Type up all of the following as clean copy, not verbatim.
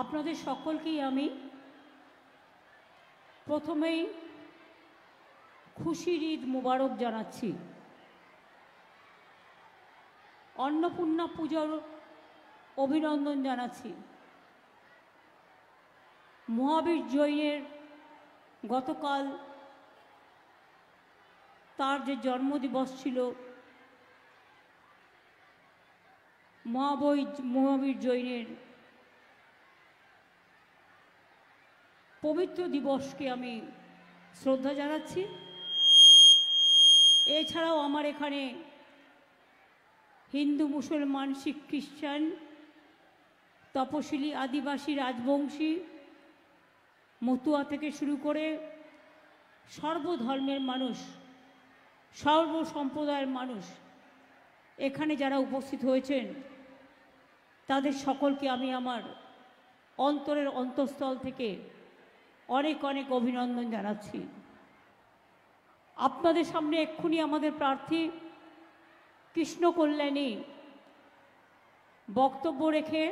আপনাদের সকলকেই আমি প্রথমেই খুশির ঈদ মোবারক জানাচ্ছি। অন্নপূর্ণা পূজার অভিনন্দন জানাচ্ছি। মহাবীর জৈনের গতকাল তার যে জন্মদিবস ছিল, মহাবীর জৈনের পবিত্র দিবসকে আমি শ্রদ্ধা জানাচ্ছি। এছাড়াও আমার এখানে হিন্দু, মুসলমান, শিখ, খ্রিস্টান, তপশিলি, আদিবাসী, রাজবংশী, মতুয়া থেকে শুরু করে সর্বধর্মের মানুষ, সর্বসম্প্রদায়ের মানুষ এখানে যারা উপস্থিত হয়েছেন তাদের সকলকে আমি আমার অন্তরের অন্তঃস্থল থেকে অনেক অনেক অভিনন্দন জানাচ্ছি। আপনাদের সামনে এক্ষুনি আমাদের প্রার্থী কৃষ্ণ কল্যাণী বক্তব্য রেখে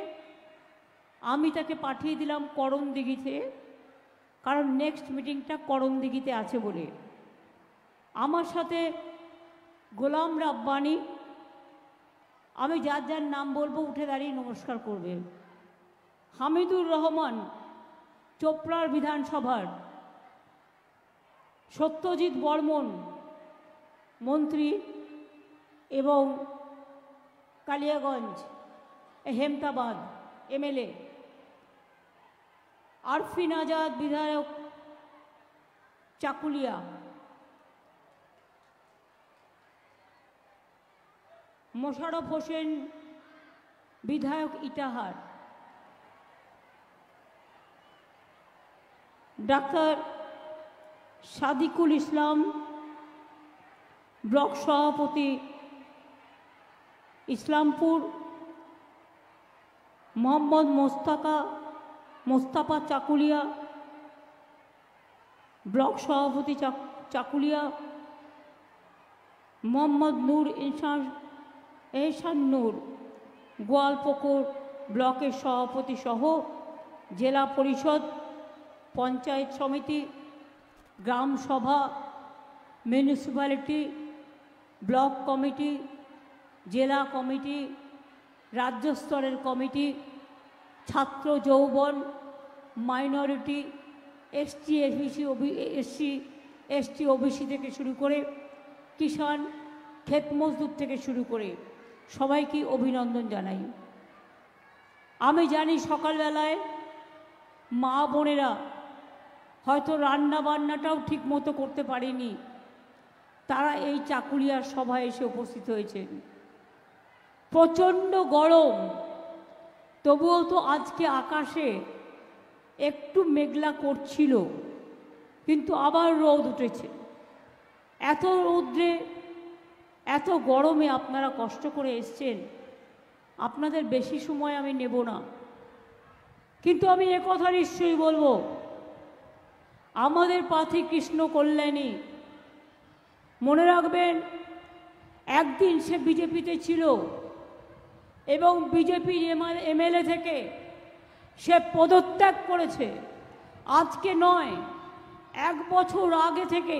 আমি তাকে পাঠিয়ে দিলাম করণদিঘিতে, কারণ নেক্সট মিটিংটা করণদিঘিতে আছে বলে। আমার সাথে গোলাম রাব্বানি, আমি যার যার নাম বলবো উঠে দাঁড়িয়ে নমস্কার করবেন। হামিদুর রহমান চোপড়ার বিধানসভার, সত্যজিৎ বর্মন মন্ত্রী এবং কালিয়াগঞ্জ হেমতাবাদ এমএলএ, আরফিন আজাদ বিধায়ক চাকুলিয়া, মোশাররফ হোসেন বিধায়ক ইটাহার, ডাক্তার সাদিকুল ইসলাম ব্লক সভাপতি ইসলামপুর, মোহাম্মদ মোস্তাফা চাকুলিয়া ব্লক সভাপতি চাকুলিয়া, মোহাম্মদ নূর এহসান নূর গোয়ালপুকুর ব্লকের সভাপতি সহ জেলা পরিষদ, পঞ্চায়েত সমিতি, গ্রাম সভা, মিউনিসিপ্যালিটি, ব্লক কমিটি, জেলা কমিটি, রাজ্য স্তরের কমিটি, ছাত্র যৌবন, মাইনরিটি, এসটি ওবিসি থেকে শুরু করে কিষাণ, ক্ষেত মজদুর থেকে শুরু করে সবাইকে অভিনন্দন জানাই। আমি জানি সকালবেলায় মা বোনেরা হয়তো রান্না বান্নাটাও ঠিক মতো করতে পারেনি, তারা এই চাকুলিয়ার সভায় এসে উপস্থিত হয়েছেন। প্রচণ্ড গরম, তবুও তো আজকে আকাশে একটু মেঘলা করছিল, কিন্তু আবার রোদ উঠেছে। এত রৌদ্রে, এত গরমে আপনারা কষ্ট করে এসছেন, আপনাদের বেশি সময় আমি নেব না, কিন্তু আমি একথা নিশ্চয়ই বলবো, আমাদের প্রার্থী কৃষ্ণ কল্যাণী, মনে রাখবেন একদিন সে বিজেপিতে ছিল এবং বিজেপির এমএলএ থেকে সে পদত্যাগ করেছে। আজকে নয়, 1 বছর আগে থেকে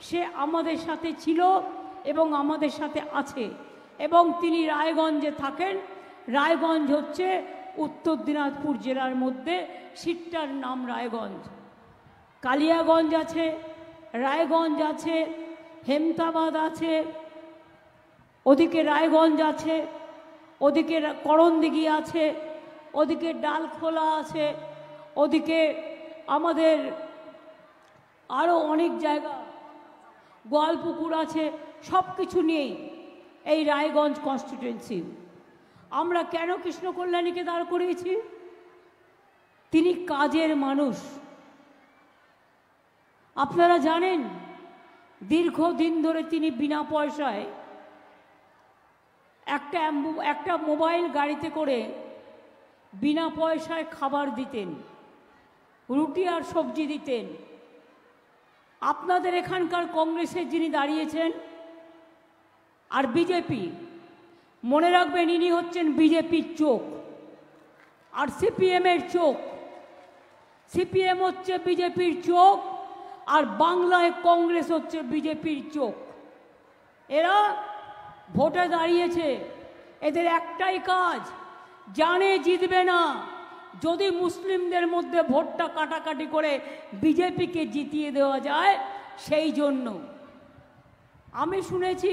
সে আমাদের সাথে ছিল এবং আমাদের সাথে আছে, এবং তিনি রায়গঞ্জে থাকেন। রায়গঞ্জ হচ্ছে উত্তর দিনাজপুর জেলার মধ্যে, সিটটার নাম রায়গঞ্জ। কালিয়াগঞ্জ আছে, রায়গঞ্জ আছে, হেমতাবাদ আছে, ওদিকে রায়গঞ্জ আছে, ওদিকে করণদিঘি আছে, ওদিকে ডালখোলা আছে, ওদিকে আমাদের আরও অনেক জায়গা, গোয়ালপুকুর আছে। সব কিছু নিয়েই এই রায়গঞ্জ কনস্টিটুয়েন্সি। আমরা কেন কৃষ্ণ কল্যাণীকে দাঁড় করিয়েছি? তিনি কাজের মানুষ। আপনারা জানেন দীর্ঘদিন ধরে তিনি বিনা পয়সায় একটা মোবাইল গাড়িতে করে বিনা পয়সায় খাবার দিতেন, রুটি আর সবজি দিতেন। আপনাদের এখানকার কংগ্রেসের যিনি দাঁড়িয়েছেন আর বিজেপি, মনে রাখবেন ইনি হচ্ছেন বিজেপির চোখ। আর সিপিএমের চোখ। সিপিএম হচ্ছে বিজেপির চোখ, আর বাংলায় কংগ্রেস হচ্ছে বিজেপির চোখ। এরা ভোটে দাঁড়িয়েছে, এদের একটাই কাজ, জানে জিতবে না, যদি মুসলিমদের মধ্যে ভোটটা কাটাকাটি করে বিজেপিকে জিতিয়ে দেওয়া যায় সেই জন্য। আমি শুনেছি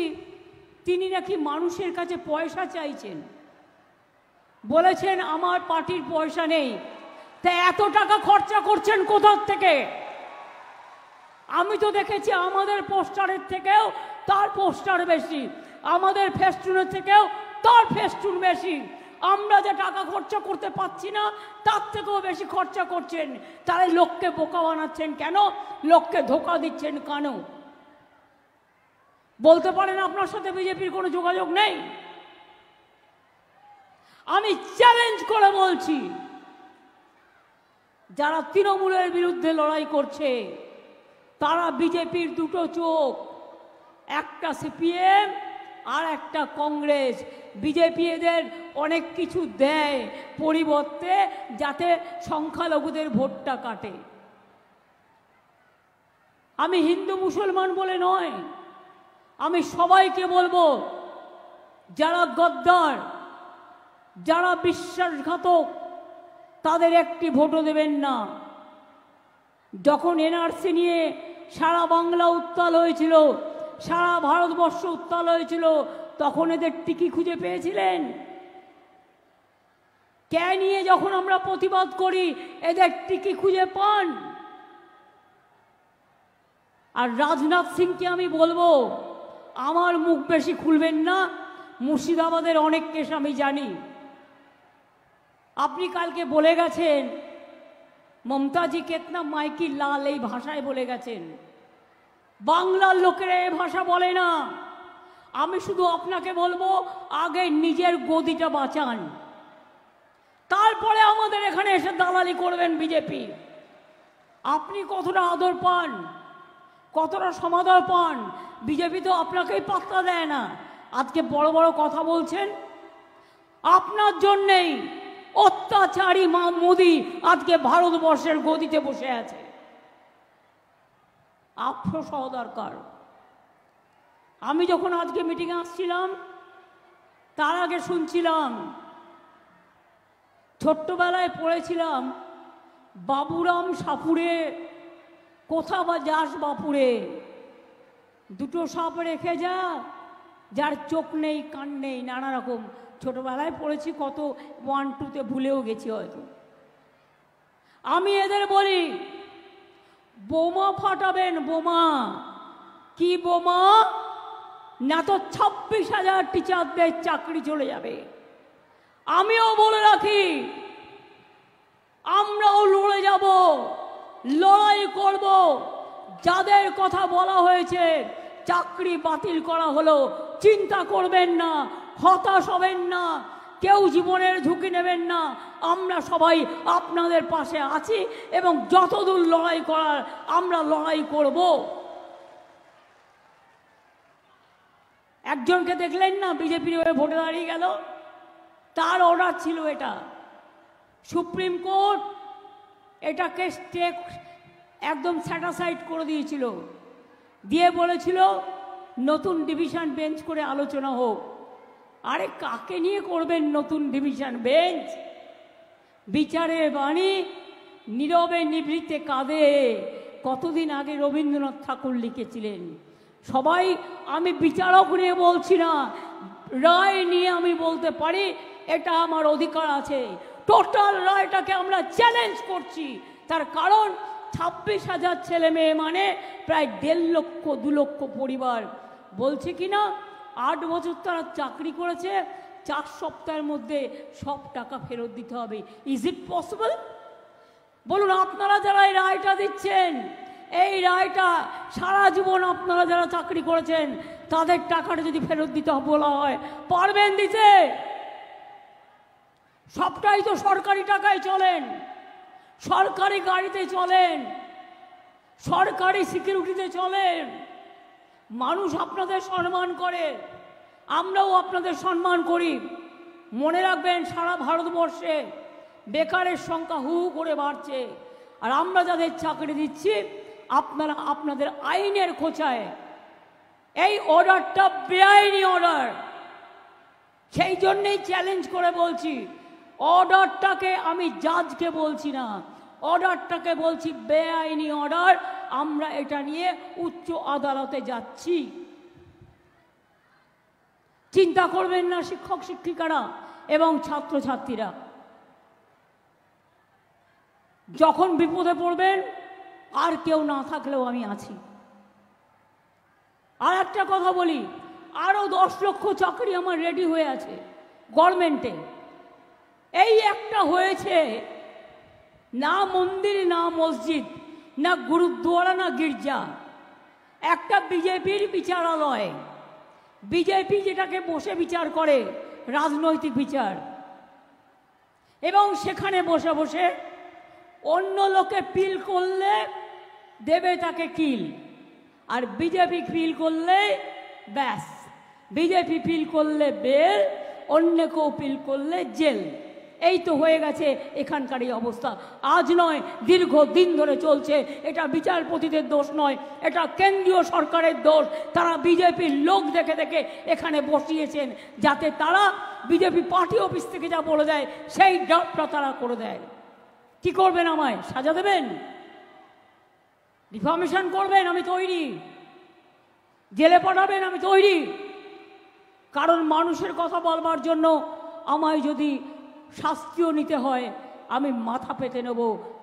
তিনি নাকি মানুষের কাছে পয়সা চাইছেন, বলেছেন আমার পার্টির পয়সা নেই। তা এত টাকা খরচা করছেন কোথার থেকে? আমি তো দেখেছি আমাদের পোস্টারের থেকেও তার পোস্টার বেশি, আমাদের ফেস্টুনের থেকেও তার ফেস্টুন বেশি। আমরা যে টাকা খরচা করতে পারছি না তার থেকেও বেশি খরচা করছেন। তাহলে লোককে বোকা বানাচ্ছেন কেন? লোককে ধোকা দিচ্ছেন কেন? বলতে পারেন আপনার সাথে বিজেপির কোনো যোগাযোগ নেই? আমি চ্যালেঞ্জ করে বলছি, যারা তৃণমূলের বিরুদ্ধে লড়াই করছে তারা বিজেপির দুটো চোখ, একটা সিপিএম আর একটা কংগ্রেস। বিজেপি এদের অনেক কিছু দেয় পরিবর্তে, যাতে সংখ্যালঘুদের ভোটটা কাটে। আমি হিন্দু মুসলমান বলে নয়, আমি সবাইকে বলবো, যারা গদ্দার, যারা বিশ্বাসঘাতক, তাদের একটি ভোটও দেবেন না। যখন এনআরসি নিয়ে সারা বাংলা উত্তাল হয়েছিল, সারা ভারতবর্ষ উত্তাল হয়েছিল, তখন এদের টিকি খুঁজে পেয়েছিলেন? কে নিয়ে যখন আমরা প্রতিবাদ করি এদের টিকি খুঁজে পান? আর রাজনাথ সিংকে আমি বলবো, আমার মুখ বেশি খুলবেন না, মুর্শিদাবাদের অনেক কেস আমি জানি। আপনি কালকে বলে গেছেন মমতাজি কেতনা মাইকি লাল, এই ভাষায় বলে গেছেন। বাংলার লোকেরা এই ভাষা বলে না। আমি শুধু আপনাকে বলবো, আগে নিজের গদিটা বাঁচান, তারপরে আমাদের এখানে এসে দালালি করবেন বিজেপি। আপনি কতটা আদর পান, কতটা সমাদর পান, বিজেপি তো আপনাকেই পাত্তা দেয় না। আজকে বড় বড় কথা বলছেন, আপনার জন্যেই অত্যাচারী মোদি আজকে ভারতবর্ষের গদিতে বসে আছে। আফসোস হওয়া দরকার। আমি যখন আজকে মিটিংয়ে আসছিলাম তার আগে শুনছিলাম, ছোট্টবেলায় পড়েছিলাম বাবুরাম সাপুরে, কোথা বা যাস বাপুরে, দুটো সাপ রেখে যা, যার চোখ নেই কান নেই, নানা রকম ছোটবেলায় পড়েছি, কত 1, 2তে ভুলেও গেছি হয়তো। আমি এদের বলি, বোমা ফাটাবেন, বোমা। কি বোমা? না তো 26,000 টিচারদের চাকরি চলে যাবে। আমিও বলে রাখি, আমরাও লড়ে যাব, লড়াই করব। যাদের কথা বলা হয়েছে চাকরি বাতিল করা হলো, চিন্তা করবেন না, হতাশ হবেন না, কেউ জীবনের ঝুঁকি নেবেন না। আমরা সবাই আপনাদের পাশে আছি এবং যতদূর লড়াই করার আমরা লড়াই করব। একজনকে দেখলেন না বিজেপির হয়ে ভোটে দাঁড়িয়ে গেল, তার অর্ডার ছিল এটা। সুপ্রিম কোর্ট এটাকে একদম স্যাটাসাইড করে দিয়েছিল, দিয়ে বলেছিল নতুন ডিভিশন বেঞ্চ করে আলোচনা হোক। আরে কাকে নিয়ে করবেন নতুন ডিভিশন বেঞ্চ? বিচারের বাণী নীরবে নিভৃতে কাঁদে, কতদিন আগে রবীন্দ্রনাথ ঠাকুর লিখেছিলেন। সবাই, আমি বিচারক নিয়ে বলছি না, রায় নিয়ে আমি বলতে পারি, এটা আমার অধিকার আছে। টোটাল রায়টাকে আমরা চ্যালেঞ্জ করছি। তার কারণ 26,000 ছেলে মেয়ে মানে প্রায় 1.5 লক্ষ 2 লক্ষ পরিবার। বলছে কি না 8 বছর তারা চাকরি করেছে, 4 সপ্তাহের মধ্যে সব টাকা ফেরত দিতে হবে। Is it possible? বলুন, আপনারা যারা এই রায়টা দিচ্ছেন, এই রায়টা সারা জীবন আপনারা যারা চাকরি করেছেন তাদের টাকাটা যদি ফেরত দিতে বলা হয়, পারবেন দিতে? সবটাই তো সরকারি টাকায় চলেন, সরকারি গাড়িতে চলেন, সরকারি সিকিউরিটিতে চলেন। মানুষ আপনাদের সম্মান করে, আমরাও আপনাদের সম্মান করি। মনে রাখবেন, সারা ভারতবর্ষে বেকারের সংখ্যা হু করে বাড়ছে, আর আমরা যাদের চাকরি দিচ্ছি আপনারা আপনাদের আইনের খোঁচায় এই অর্ডারটা বেআইনি অর্ডার। সেই জন্যেই চ্যালেঞ্জ করে বলছি, অর্ডারটাকে আমি জাজকে বলছি না, অর্ডারটাকে বলছি বেআইনি অর্ডার। আমরা এটা নিয়ে উচ্চ আদালতে যাচ্ছি। চিন্তা করবেন না শিক্ষক শিক্ষিকারা এবং ছাত্রছাত্রীরা, যখন বিপদে পড়বেন আর কেউ না থাকলেও আমি আছি। আর একটা কথা বলি, আরো 10 লক্ষ চাকরি আমার রেডি হয়ে আছে গভর্নমেন্টে। এই একটা হয়েছে, না মন্দির না মসজিদ না গুরুদ্বারা না গির্জা, একটা বিজেপির বিচারালয়। বিজেপি যেটাকে বসে বিচার করে, রাজনৈতিক বিচার, এবং সেখানে বসে বসে অন্য লোকে পিল করলে দেবে তাকে কিল, আর বিজেপি পিল করলে ব্যাস, বিজেপি পিল করলে বেল, অন্য কেউ পিল করলে জেল। এই তো হয়ে গেছে এখানকার এই অবস্থা। আজ নয়, দীর্ঘদিন ধরে চলছে। এটা বিচারপতিদের দোষ নয়, এটা কেন্দ্রীয় সরকারের দোষ। তারা বিজেপির লোক দেখে দেখে এখানে বসিয়েছেন, যাতে তারা বিজেপি পার্টি অফিস থেকে যা বলে দেয় সেই ড্রাফটটা তারা করে দেয়। কি করবেন? আমায় সাজা দেবেন? ডিফামেশন করবেন? আমি তৈরি। জেলে পাঠাবেন? আমি তৈরি। কারণ মানুষের কথা বলবার জন্য আমায় যদি শাস্তিও নিতে হয় আমি মাথা পেতে নেব,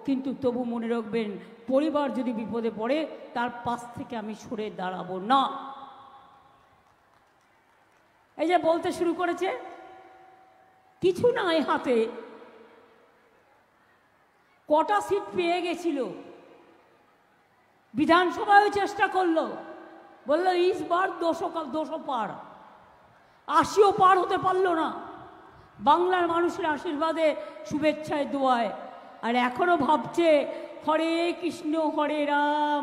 কিন্তু তবু মনে রাখবেন, পরিবার যদি বিপদে পড়ে তার পাশ থেকে আমি সরে দাঁড়াবো না। এই যে বলতে শুরু করেছে, কিছু নাই হাতে, কটা সিট পেয়ে গেছিল, বিধানসভায় চেষ্টা করলো, বললো ইস বার 200 পার, 80ও পার হতে পারলো না। বাংলার মানুষের আশীর্বাদে, শুভেচ্ছায়, দোয়ায়। আর এখনো ভাবছে হরে কৃষ্ণ হরে রাম,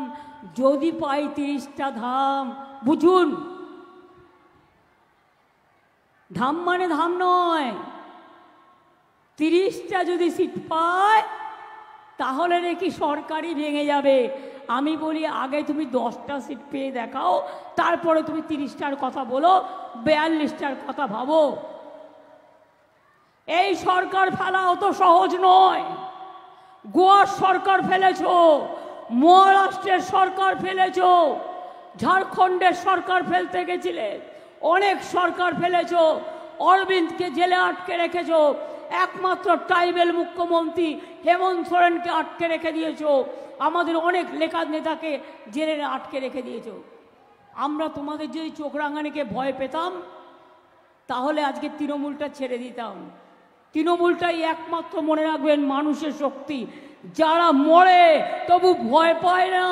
যদি পাই 30টা ধাম। বুঝুন, ধাম মানে ধাম নয়, 30টা যদি সিট পায় তাহলে নাকি সরকারই ভেঙে যাবে। আমি বলি আগে তুমি 10টা সিট পেয়ে দেখাও, তারপরে তুমি 30টার কথা বলো, 42টার কথা ভাবো। এই সরকার ফেলা অত সহজ নয়। গোয়ার সরকার ফেলেছ, মহারাষ্ট্রের সরকার ফেলেছ, ঝাড়খণ্ডের সরকার ফেলতে গেছিলে, অনেক সরকার ফেলেছ, অরবিন্দকে জেলে আটকে রেখেছ, একমাত্র ট্রাইবেল মুখ্যমন্ত্রী হেমন্ত সোরেনকে আটকে রেখে দিয়েছ, আমাদের অনেক লেখা নেতাকে জেলে আটকে রেখে দিয়েছ। আমরা তোমাদের যদি চোখ রাঙানিকে ভয় পেতাম তাহলে আজকে তৃণমূলটা ছেড়ে দিতাম। তৃণমূলটাই একমাত্র, মনে রাখবেন, মানুষের শক্তি। যারা মরে তবু ভয় পায় না,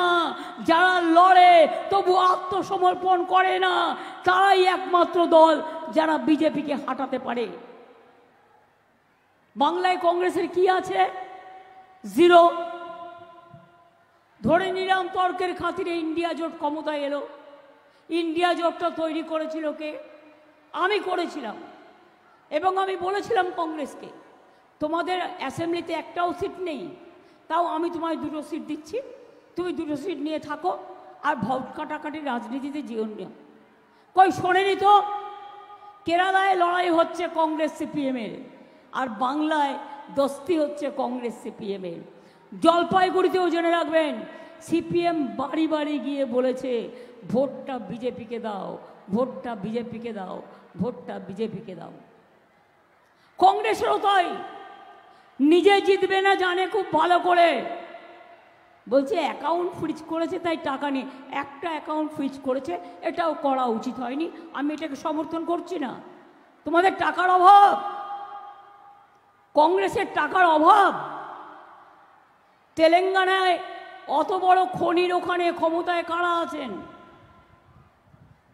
যারা লড়ে তবু আত্মসমর্পণ করে না, তারাই একমাত্র দল যারা বিজেপিকে হাঁটাতে পারে। বাংলায় কংগ্রেসের কি আছে? জিরো। ধরে নিলাম তর্কের খাতিরে ইন্ডিয়া জোট ক্ষমতায় এলো। ইন্ডিয়া জোটটা তৈরি করেছিল কে? আমি করেছিলাম। এবং আমি বলেছিলাম কংগ্রেসকে, তোমাদের অ্যাসেম্বলিতে একটাও সিট নেই, তাও আমি তোমায় 2টো সিট দিচ্ছি, তুমি 2টো সিট নিয়ে থাকো, আর ভোট কাটাকাটি রাজনীতিতে যেও না। কই শোনেনি তো? কেরালায় লড়াই হচ্ছে কংগ্রেস সিপিএমের, আর বাংলায় দস্তি হচ্ছে কংগ্রেস সিপিএমের। জলপাইগুড়িতেও জেনে রাখবেন, সিপিএম বাড়ি বাড়ি গিয়ে বলেছে ভোটটা বিজেপিকে দাও, ভোটটা বিজেপিকে দাও, ভোটটা বিজেপিকে দাও। কংগ্রেসেরও তাই, নিজে জিতবে না জানে খুব ভালো করে। বলছে অ্যাকাউন্ট ফ্রিজ করেছে তাই টাকা নেই। একটা অ্যাকাউন্ট ফ্রিজ করেছে, এটাও করা উচিত হয়নি, আমি এটাকে সমর্থন করছি না। তোমাদের টাকার অভাব, কংগ্রেসের টাকার অভাব। তেলেঙ্গানায় অত বড় খনির ওখানে ক্ষমতায় কারা আছেন?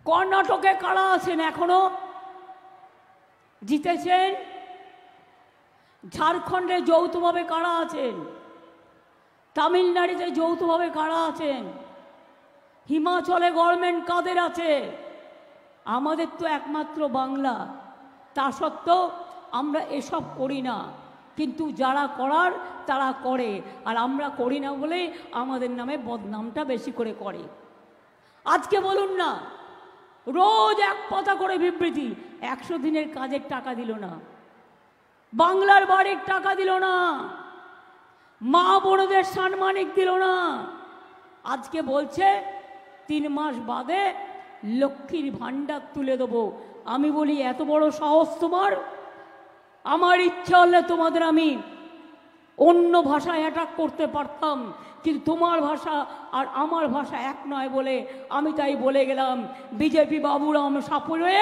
কর্ণাটকে কারা আছেন এখনো? জিতেছেন। ঝাড়খণ্ডে যৌথভাবে কারা আছেন? তামিলনাড়ুতে যৌথভাবে কারা আছেন? হিমাচলে গভর্নমেন্ট কাদের আছে? আমাদের তো একমাত্র বাংলা। তা সত্ত্বেও আমরা এসব করি না। কিন্তু যারা করার তারা করে, আর আমরা করি না বলে আমাদের নামে বদনামটা বেশি করে করে। আজকে বলুন না, রোজ এক কথা করে বিবৃতি, 100 দিনের কাজের টাকা দিল না, বাংলার বাড়ির টাকা দিল না, মা বোনদের সম্মানিক দিল না। আজকে বলছে 3 মাস বাদে লক্ষ্মীর ভাণ্ডার তুলে দেবো। আমি বলি এত বড় সাহস তোমার? আমার ইচ্ছা হলে তোমাদের আমি অন্য ভাষায় অ্যাটাক করতে পারতাম, কিন্তু তোমার ভাষা আর আমার ভাষা এক নয় বলে আমি তাই বলে গেলাম। বিজেপি বাবুরাম সাপুরে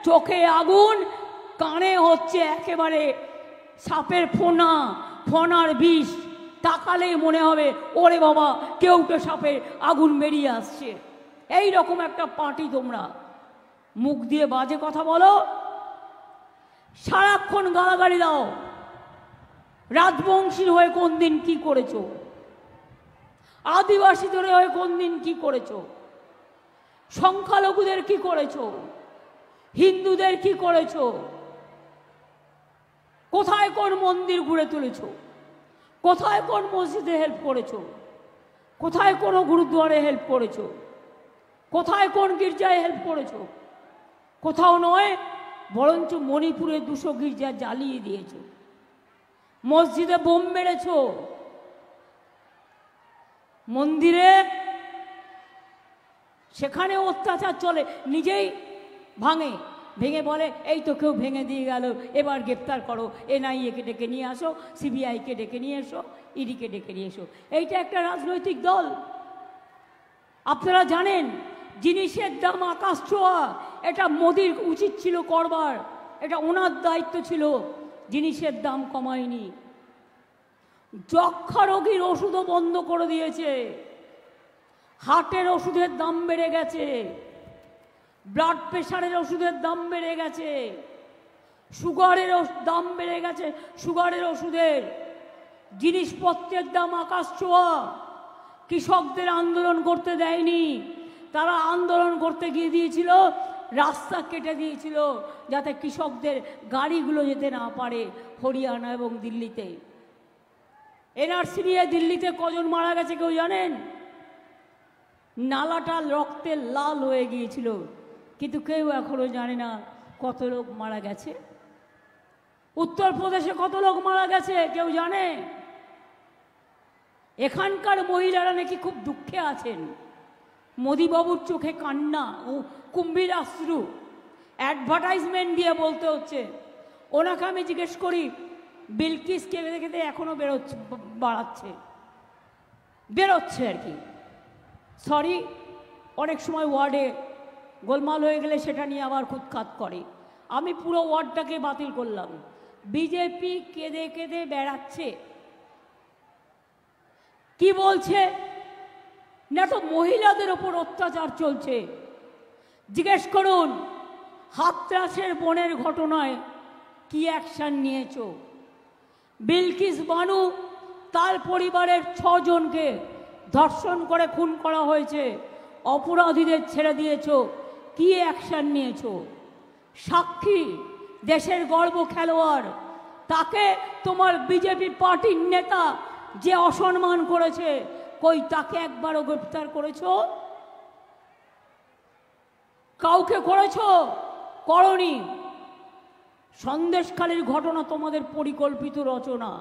চোখে আগুন, কানে হচ্ছে একেবারে সাপের ফোনা, ফোনার বিষ। তাকালেই মনে হবে ওরে বাবা কেউটে সাপের আগুন বেরিয়ে আসছে। এই রকম একটা পার্টি তোমরা। মুখ দিয়ে বাজে কথা বলো, সারাক্ষণ গালাগালি দাও। রাজবংশীর হয়ে কোন দিন কি করেছো? আদিবাসীদের হয়ে কোন দিন কি করেছো? সংখ্যালঘুদের কি করেছো? হিন্দুদের কি করেছো? কোথায় কোন মন্দির ঘুরে তুলেছো? কোথায় কোন মসজিদে হেল্প করেছো? কোথায় কোন গুরুদ্বারে হেল্প করেছো? কোথায় কোন গির্জায় হেল্প করেছো? কোথাও নয়, বরঞ্চ মণিপুরে 200 গির্জা জ্বালিয়ে দিয়েছো, মসজিদে বোম মেরেছো, মন্দিরে সেখানে অত্যাচার চলে, নিজেই ভাঙে, ভেঙে বলে এই তো কেউ ভেঙে দিয়ে গেল, এবার গ্রেপ্তার করো, এনআইএকে ডেকে নিয়ে আসো, সিবিআইকে ডেকে নিয়ে এসো, ইডিকে ডেকে নিয়ে এসো। এইটা একটা রাজনৈতিক দল। আপনারা জানেন জিনিসের দাম আকাশ ছোঁয়া, এটা মোদির উচিত ছিল করবার, এটা ওনার দায়িত্ব ছিল, জিনিসের দাম কমায়নি। যক্ষা রোগীর ওষুধও বন্ধ করে দিয়েছে, হার্টের ওষুধের দাম বেড়ে গেছে, ব্লাড প্রেশারের ওষুধের দাম বেড়ে গেছে, সুগারের দাম বেড়ে গেছে, সুগারের ওষুধের, জিনিসপত্রের দাম আকাশ ছোঁয়া। কৃষকদের আন্দোলন করতে দেয়নি, তারা আন্দোলন করতে গিয়ে দিয়েছিল, রাস্তা কেটে দিয়েছিল যাতে কৃষকদের গাড়িগুলো যেতে না পারে হরিয়ানা এবং দিল্লিতে। এনআরসি নিয়ে দিল্লিতে কজন মারা গেছে কেউ জানেন? নালাটা রক্তে লাল হয়ে গিয়েছিল, কিন্তু কেউ এখনো জানে না কত লোক মারা গেছে। উত্তরপ্রদেশে কত লোক মারা গেছে কেউ জানে? এখানকার মহিলারা নাকি খুব দুঃখে আছেন, মোদিবাবুর চোখে কান্না ও কুম্ভীর আশ্রু, অ্যাডভার্টাইজমেন্ট দিয়ে বলতে হচ্ছে। ওনাকে আমি জিজ্ঞেস করি বিলকিস কেঁদে কেঁদে এখনো বেরোচ্ছে আর কি। সরি, অনেক সময় ওয়ার্ডে গোলমাল হয়ে গেলে সেটা নিয়ে আবার খুঁতখাত করে। আমি পুরো ওয়ার্ডটাকে বাতিল করলাম। বিজেপি কেঁদে কেঁদে বেড়াচ্ছে, কি বলছে না, তো মহিলাদের ওপর অত্যাচার চলছে। জিজ্ঞেস করুন হাতরাসের বনের ঘটনায় কি অ্যাকশন নিয়েছো? বিলকিস বানু তার পরিবারের 6 জনকে ধর্ষণ করে খুন করা হয়েছে, অপরাধীদের ছেড়ে দিয়েছো, কি অ্যাকশন নিয়েছো? সাক্ষী দেশের গর্ব খেলোয়াড়, তাকে তোমার বিজেপি পার্টির নেতা যে অসম্মান করেছে, কই তাকে একবারও গ্রেফতার করেছো? কাউকে করেছো? করনি। সন্দেশখালীর ঘটনা তোমাদের পরিকল্পিত রচনা।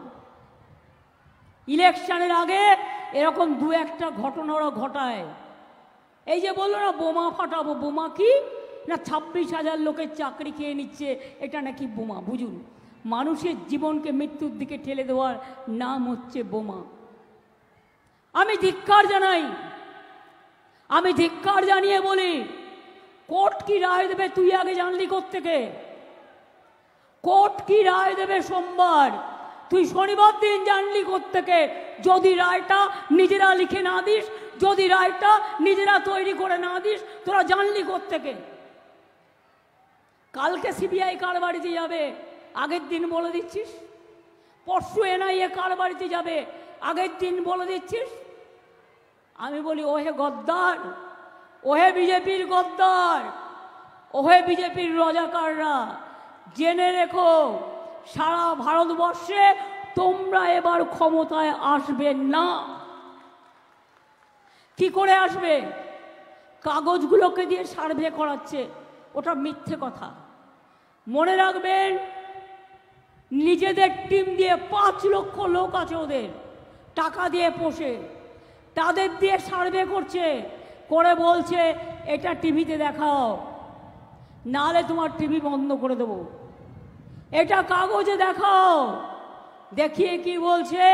ইলেকশনের আগে এরকম 2-1টা ঘটনা ওরা ঘটায়। এই যে বললো না বোমা ফাটাবো, বোমা কি না 26,000 লোকের চাকরি খেয়ে নিচ্ছে, এটা নাকি বোমা। বুঝুন, মানুষের জীবনকে মৃত্যুর দিকে ঠেলে দেওয়ার নাম হচ্ছে বোমা। আমি ধিক্কার জানাই, আমি ধিক্কার জানিয়ে বলি, কোর্ট কি রায় দেবে তুই আগে জানলি কোত্থেকে? কোর্ট কি রায় দেবে সোমবার, তুই শনিবার দিন জানলি কোত্থেকে? যদি রায়টা নিজেরা লিখে না দিস, যদি রায়টা নিজেরা তৈরি করে না দিস, তোরা জানলি কোত্থেকে? কালকে সিবিআই কার বাড়িতে যাবে আগের দিন বলে দিচ্ছিস, পরশু এনআইএ কার বাড়িতে যাবে আগের দিন বলে দিচ্ছিস। আমি বলি ওহে গদ্দার, ওহে বিজেপির গদ্দার, ওহে বিজেপির রজাকাররা, জেনে রেখো সারা ভারতবর্ষে তোমরা এবার ক্ষমতায় আসবে না। কি করে আসবে? কাগজগুলোকে দিয়ে সার্ভে করাচ্ছে, ওটা মিথ্যে কথা। মনে রাখবেন, নিজেদের টিম দিয়ে 5 লক্ষ লোক আছে ওদের, টাকা দিয়ে পোষে, তাদের দিয়ে সার্ভে করছে, করে বলছে এটা টিভিতে দেখাও, নালে তোমার টিভি বন্ধ করে দেবো। এটা কাগজে দেখাও, দেখিয়ে কি বলছে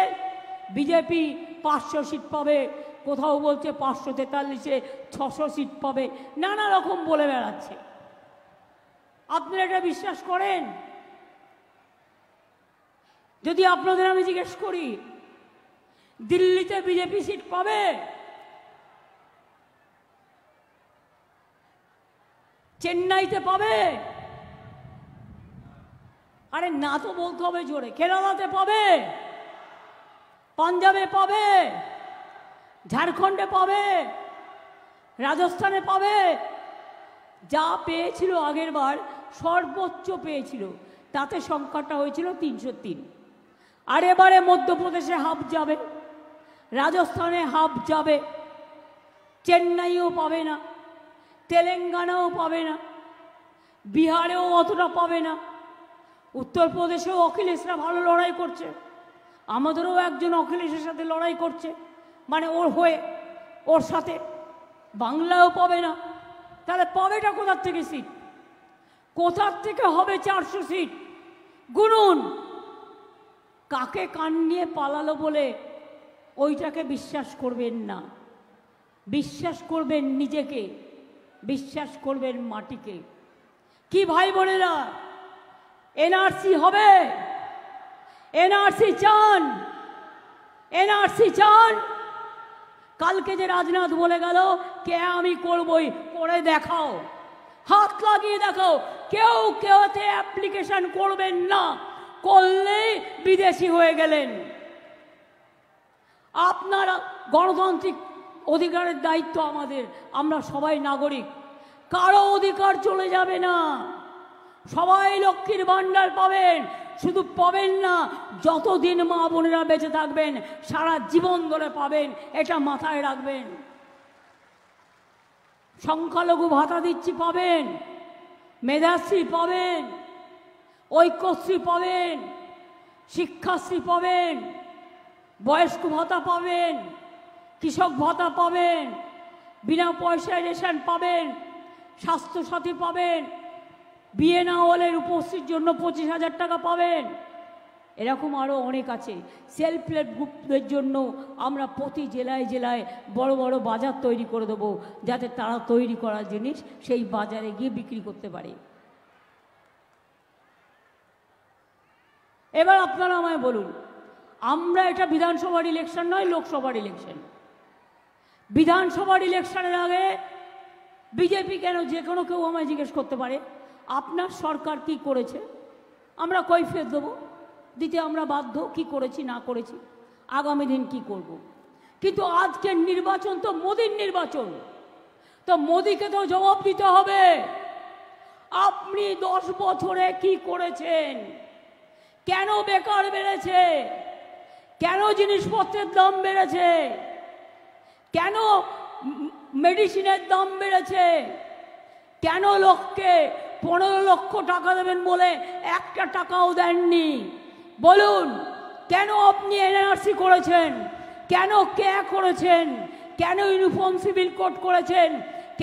বিজেপি 500 সিট পাবে, কোথাও বলছে 543-এ 600 সিট পাবে, নানা রকম বলে বেড়াচ্ছে। আপনারা এটা বিশ্বাস করেন? যদি আপনাদের আমি জিজ্ঞেস করি, দিল্লিতে বিজেপি সিট পাবে? চেন্নাইতে পাবে? আরে না তো বলতে হবে জোরে। কেরালাতে পাবে? পাঞ্জাবে পাবে? ঝাড়খণ্ডে পাবে? রাজস্থানে পাবে? যা পেয়েছিল আগের বার, সর্বোচ্চ পেয়েছিল, তাতে সংখ্যাটা হয়েছিল 303। আর এবারে মধ্যপ্রদেশে হাফ যাবে, রাজস্থানে হাফ যাবে, চেন্নাইও পাবে না, তেলেঙ্গানাও পাবে না, বিহারেও অতটা পাবে না, উত্তরপ্রদেশেও অখিলেশরা ভালো লড়াই করছে, আমাদেরও একজন অখিলেশের সাথে লড়াই করছে, মানে ওর হয়ে, ওর সাথে। বাংলাও পাবে না। তাহলে পাবেটা কোথার থেকে সিট? কোথার থেকে হবে 400 সিট? গুনুন। কাকে কান নিয়ে পালালো বলে ওইটাকে বিশ্বাস করবেন না। বিশ্বাস করবেন নিজেকে, বিশ্বাস করবেন মাটিকে। কি ভাই বোনেরা, এনআরসি হবে? এনআরসি চান? এনআরসি চান? কালকে যে রাজনাথ বলে গেল কে আমি করবই, করে দেখাও, হাত লাগিয়ে দেখাও। কেউ কেউতে অ্যাপ্লিকেশন করবেন না, করলেই বিদেশি হয়ে গেলেন। আপনারা গণতান্ত্রিক অধিকারের দায়িত্ব আমাদের, আমরা সবাই নাগরিক, কারো অধিকার চলে যাবে না। সবাই লক্ষ্মীর ভাণ্ডার পাবেন, শুধু পাবেন না, যতদিন মা বোনেরা বেঁচে থাকবেন সারা জীবন ধরে পাবেন, এটা মাথায় রাখবেন। সংখ্যালঘু ভাতা দিচ্ছি পাবেন, মেধাশ্রী পাবেন, ঐক্যশ্রী পাবেন, শিক্ষাশ্রী পাবেন, বয়স্ক ভাতা পাবেন, কৃষক ভাতা পাবেন, বিনা পয়সায় রেশন পাবেন, স্বাস্থ্যসাথী পাবেন, বিয়ে না হলে রূপশ্রীর জন্য 25,000 টাকা পাবেন। এরকম আরও অনেক আছে। সেলফ হেল্প গ্রুপদের জন্য আমরা প্রতি জেলায় জেলায় বড় বড় বাজার তৈরি করে দেবো, যাতে তারা তৈরি করা জিনিস সেই বাজারে গিয়ে বিক্রি করতে পারে। এবার আপনারা আমায় বলুন, আমরা এটা বিধানসভার ইলেকশন নয়, লোকসভার ইলেকশন। বিধানসভার ইলেকশনের আগে বিজেপি কেন, যে কোনো কেউ আমায় জিজ্ঞেস করতে পারে আপনার সরকার কি করেছে, আমরা কৈফিয়ত দেবো, দিতে আমরা বাধ্য, কি করেছি না করেছি, আগামী দিন কি করব। কিন্তু আজকের নির্বাচন তো মোদির নির্বাচন, তো মোদিকে তো জবাব দিতে হবে। আপনি 10 বছরে কি করেছেন? কেন বেকার বেড়েছে? কেন জিনিসপত্রের দাম বেড়েছে? কেন মেডিসিনের দাম বেড়েছে? কেন লোককে 15 লক্ষ টাকা দেবেন বলে একটা টাকাও দেননি? বলুন, কেন আপনি এনআরসি করেছেন? কেন কে করেছেন? কেন ইউনিফর্ম সিভিল কোড করেছেন?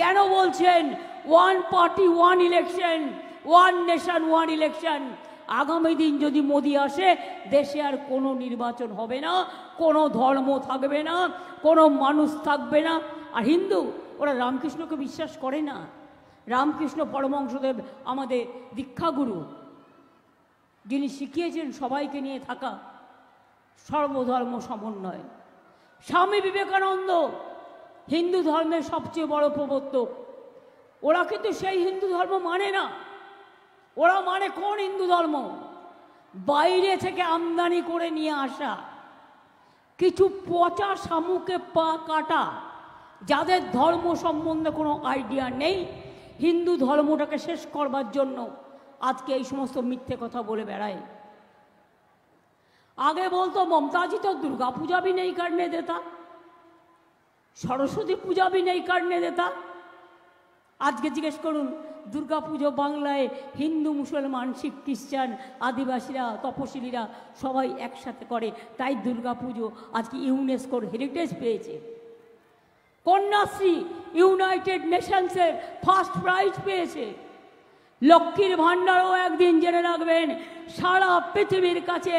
কেন বলছেন 1 পার্টি 1 ইলেকশন, 1 নেশন 1 ইলেকশন? আগামী দিন যদি মোদি আসে, দেশে আর কোনো নির্বাচন হবে না, কোনো ধর্ম থাকবে না, কোনো মানুষ থাকবে না। আর হিন্দু, ওরা রামকৃষ্ণকে বিশ্বাস করে না। রামকৃষ্ণ পরমহংসদেব আমাদের দীক্ষাগুরু, যিনি শিখিয়েছেন সবাইকে নিয়ে থাকা, সর্বধর্ম সমন্বয়। স্বামী বিবেকানন্দ হিন্দু ধর্মের সবচেয়ে বড় প্রবর্তক। ওরা কিন্তু সেই হিন্দু ধর্ম মানে না। ওরা মানে কোন হিন্দু ধর্ম? বাইরে থেকে আমদানি করে নিয়ে আসা কিছু পচা শামুকে পা কাটা, যাদের ধর্ম সম্বন্ধে কোনো আইডিয়া নেই, হিন্দু ধর্মটাকে শেষ করবার জন্য আজকে এই সমস্ত মিথ্যে কথা বলে বেড়ায়। आगे बोलतो ममता जी तो दुर्गा पूजा भी नहीं करने देता, सरस्वती पूजा भी नहीं करने देता। आज के जिज्ञेस करुन दुर्गा पुजो बांगलाय हिंदू मुसलमान शिख ख्रिस्टान आदिवासीरा तपशिलीरा सबाई एकसाथे करे, ताई दुर्गा पुजो आज की यूनेस्कोर हेरिटेज पेয়েছে। कन्याश्री यूनाइटेड नेशंसের ফার্স্ট প্রাইজ পেয়েছে। লক্ষ্মীর ভান্ডারও একদিন জেনে রাখবেন সারা পৃথিবীর কাছে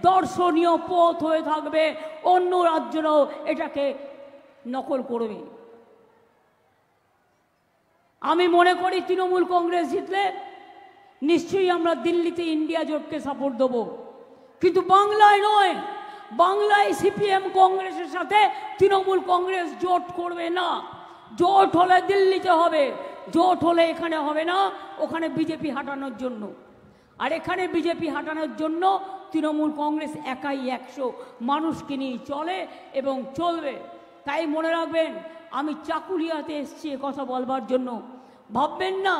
দর্শনীয় পথ হয়ে থাকবে, অন্য রাজ্যরাও এটাকে নকল করবে। আমি মনে করি তৃণমূল কংগ্রেস জিতলে নিশ্চয়ই আমরা দিল্লিতে ইন্ডিয়া জোটকে সাপোর্ট দেব, কিন্তু বাংলায় নয়। বাংলায় সিপিএম কংগ্রেসের সাথে তৃণমূল কংগ্রেস জোট করবে না। জোট হলে দিল্লিতে হবে, জোট হলে এখানে হবে না, ওখানে বিজেপি হাঁটানোর জন্য। আর এখানে বিজেপি হাঁটানোর জন্য তৃণমূল কংগ্রেস একাই 100 মানুষকে নিয়ে চলে এবং চলবে। তাই মনে রাখবেন আমি চাকুলিয়াতে এসেছি কথা বলবার জন্য। ভাববেন না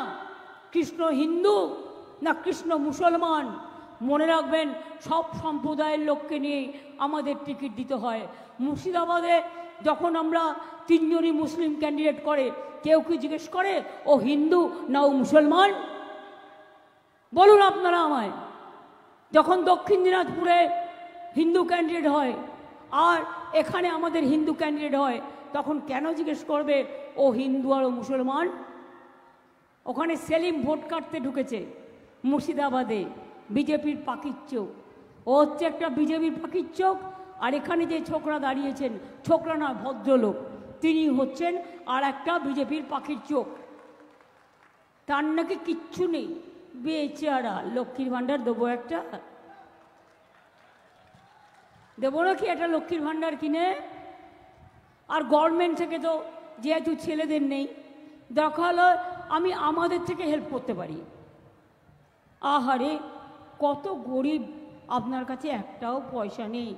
কৃষ্ণ হিন্দু না কৃষ্ণ মুসলমান, মনে রাখবেন সব সম্প্রদায়ের লোককে নিয়ে আমাদের টিকিট দিতে হয়। মুর্শিদাবাদে যখন আমরা 3 জনই মুসলিম ক্যান্ডিডেট করে, কেউ কি জিজ্ঞেস করে ও হিন্দু না ও মুসলমান? বলুন আপনারা আমায়। যখন দক্ষিণ দিনাজপুরে হিন্দু ক্যান্ডিডেট হয় আর এখানে আমাদের হিন্দু ক্যান্ডিডেট হয়, তখন কেন জিজ্ঞেস করবে ও হিন্দু আর ও মুসলমান? ওখানে সেলিম ভোট কাটতে ঢুকেছে মুর্শিদাবাদে, বিজেপির পাখির চোখ। ও হচ্ছে একটা বিজেপির পাখির চোখ। আর এখানে যে ছোকরা দাঁড়িয়েছেন, ছোকরা না ভদ্রলোক, তিনি হচ্ছেন আর একটা বিজেপির পাখির চোখ। তার নাকি কিচ্ছু নেই, বেচারা। লক্ষ্মীর ভাণ্ডার দেবো একটা, দেবো নাকি একটা লক্ষ্মীর ভাণ্ডার কিনে? আর গভর্নমেন্ট থেকে তো যেহেতু ছেলেদের নেই, দেখা হলো আমি আমাদের থেকে হেল্প করতে পারি। আহারে কত গরিব, আপনার কাছে একটাও পয়সা নেই,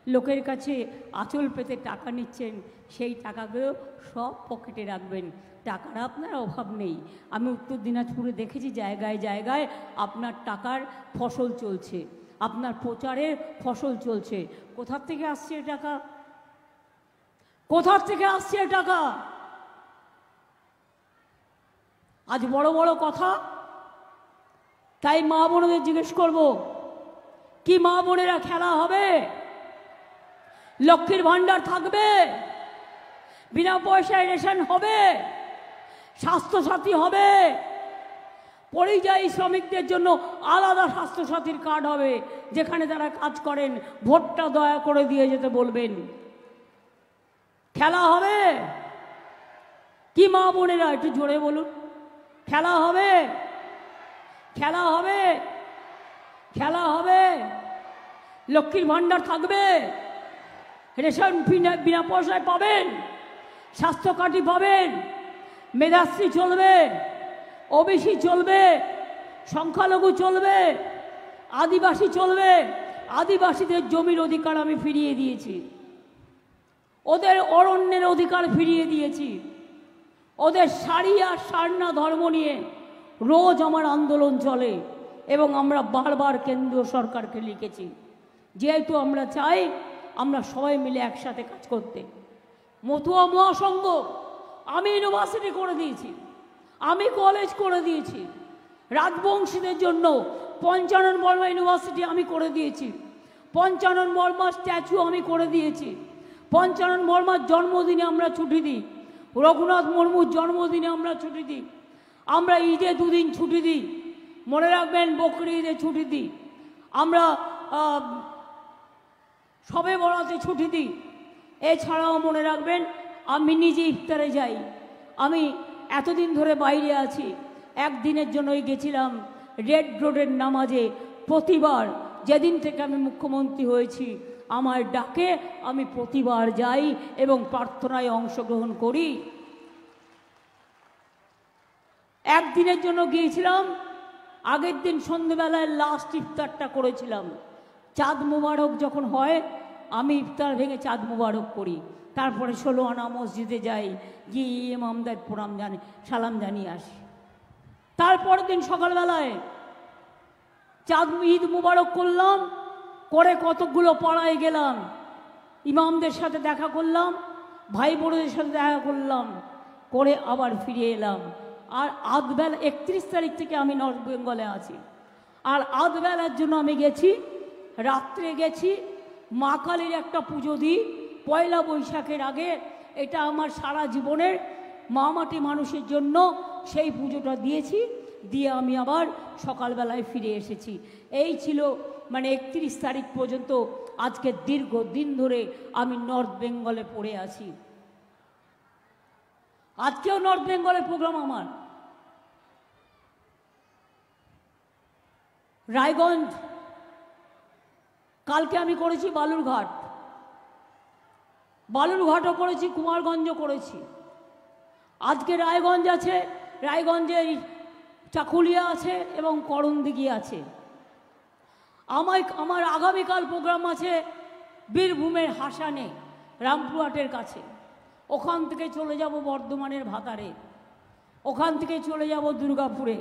লোকের কাছে আঁচল পেতে টাকা নিচ্ছেন, সেই টাকাগুলো সব পকেটে রাখবেন। টাকার আপনার অভাব নেই। আমি উত্তর দিনাজপুরে দেখেছি জায়গায় জায়গায় আপনার টাকার ফসল চলছে, আপনার প্রচারের ফসল চলছে। কোথার থেকে আসছে টাকা? কোথার থেকে আসছে টাকা? আজ বড় বড় কথা। তাই মা বোনদের জিজ্ঞেস করব, কি মা বোনেরা খেলা হবে? লক্ষ্মীর ভাণ্ডার থাকবে? বিনা পয়সায় রেশন হবে? স্বাস্থ্যসাথী হবে? পরিযায়ী শ্রমিকদের জন্য আলাদা স্বাস্থ্যসাথীর কার্ড হবে, যেখানে তারা কাজ করেন। ভোটটা দয়া করে দিয়ে যেতে বলবেন। খেলা হবে? কি মা বোনেরা একটু জোরে বলুন, খেলা হবে? খেলা হবে? খেলা হবে? লক্ষ্মীর ভাণ্ডার থাকবে? রেশন বিনা পয়সায় পাবেন? স্বাস্থ্য কার্ডই পাবেন? মেধাশ্রী চলবে? ওবিসি চলবে? সংখ্যালঘু চলবে? আদিবাসী চলবে? আদিবাসীদের জমির অধিকার আমি ফিরিয়ে দিয়েছি, ওদের অরণ্যের অধিকার ফিরিয়ে দিয়েছি, ওদের শাড়ি আর সারনা ধর্ম নিয়ে রোজ আমার আন্দোলন চলে এবং আমরা বারবার কেন্দ্রীয় সরকারকে লিখেছি, যেহেতু আমরা চাই আমরা সবাই মিলে একসাথে কাজ করতে। মতুয়া মহাসংঘ আমি ইউনিভার্সিটি করে দিয়েছি, আমি কলেজ করে দিয়েছি। রাজবংশীদের জন্য পঞ্চানন বর্মা ইউনিভার্সিটি আমি করে দিয়েছি, পঞ্চানন বর্মা স্ট্যাচু আমি করে দিয়েছি। পঞ্চানন বর্মার জন্মদিনে আমরা ছুটি দিই, রঘুনাথ মুর্মুর জন্মদিনে আমরা ছুটি দিই, আমরা ঈদে 2 দিন ছুটি দিই, মনে রাখবেন বকরি ঈদে ছুটি দিই, আমরা সবে বরাতে ছুটি দিই। এছাড়াও মনে রাখবেন আমি নিজে ইফতারে যাই। আমি এতদিন ধরে বাইরে আছি, একদিনের জন্যই গেছিলাম রেড রোডের নামাজে। প্রতিবার যেদিন থেকে আমি মুখ্যমন্ত্রী হয়েছি আমার ডাকে আমি প্রতিবার যাই এবং প্রার্থনায় অংশগ্রহণ করি। একদিনের জন্য গিয়েছিলাম, আগের দিন সন্ধ্যেবেলায় লাস্ট ইফতারটা করেছিলাম। চাঁদ মুবারক যখন হয় আমি ইফতার ভেঙে চাঁদ মুবারক করি, তারপরে 16 আনা মসজিদে যাই, গিয়ে ইমামদের সালাম জানিয়ে আসি। তারপরের দিন সকালবেলায় চাঁদ ঈদ মুবারক করলাম, করে কতকগুলো পাড়ায় গেলাম, ইমামদের সাথে দেখা করলাম, ভাই বোনদের সাথে দেখা করলাম, করে আবার ফিরে এলাম। আর আধবেলা 31 তারিখ থেকে আমি নর্থ বেঙ্গলে আছি। আর আধবেলার জন্য আমি গেছি, রাত্রে গেছি মা কালীর একটা পুজো দিই পয়লা বৈশাখের আগে। এটা আমার সারা জীবনের মা মাটি মানুষের জন্য সেই পুজোটা দিয়েছি, দিয়ে আমি আবার সকালবেলায় ফিরে এসেছি। এই ছিল মানে 31 তারিখ পর্যন্ত আজকে দীর্ঘ দিন ধরে আমি নর্থ বেঙ্গলে পড়ে আছি। আজকেও নর্থ বেঙ্গলে প্রোগ্রাম আমার। রায়গঞ্জ, কালকে আমি করেছি বালুরঘাট, বালুরঘাটও করেছি, কুমারগঞ্জও করেছি। আজকে রায়গঞ্জ আছে, রায়গঞ্জের চাকুলিয়া আছে এবং করণদিঘি আছে। আমার আগামীকাল প্রোগ্রাম আছে বীরভূমের হাসানে, রামপুরহাটের কাছে। ওখান থেকে চলে যাব বর্ধমানের ভাতারে, ওখান থেকে চলে যাব দুর্গাপুরে।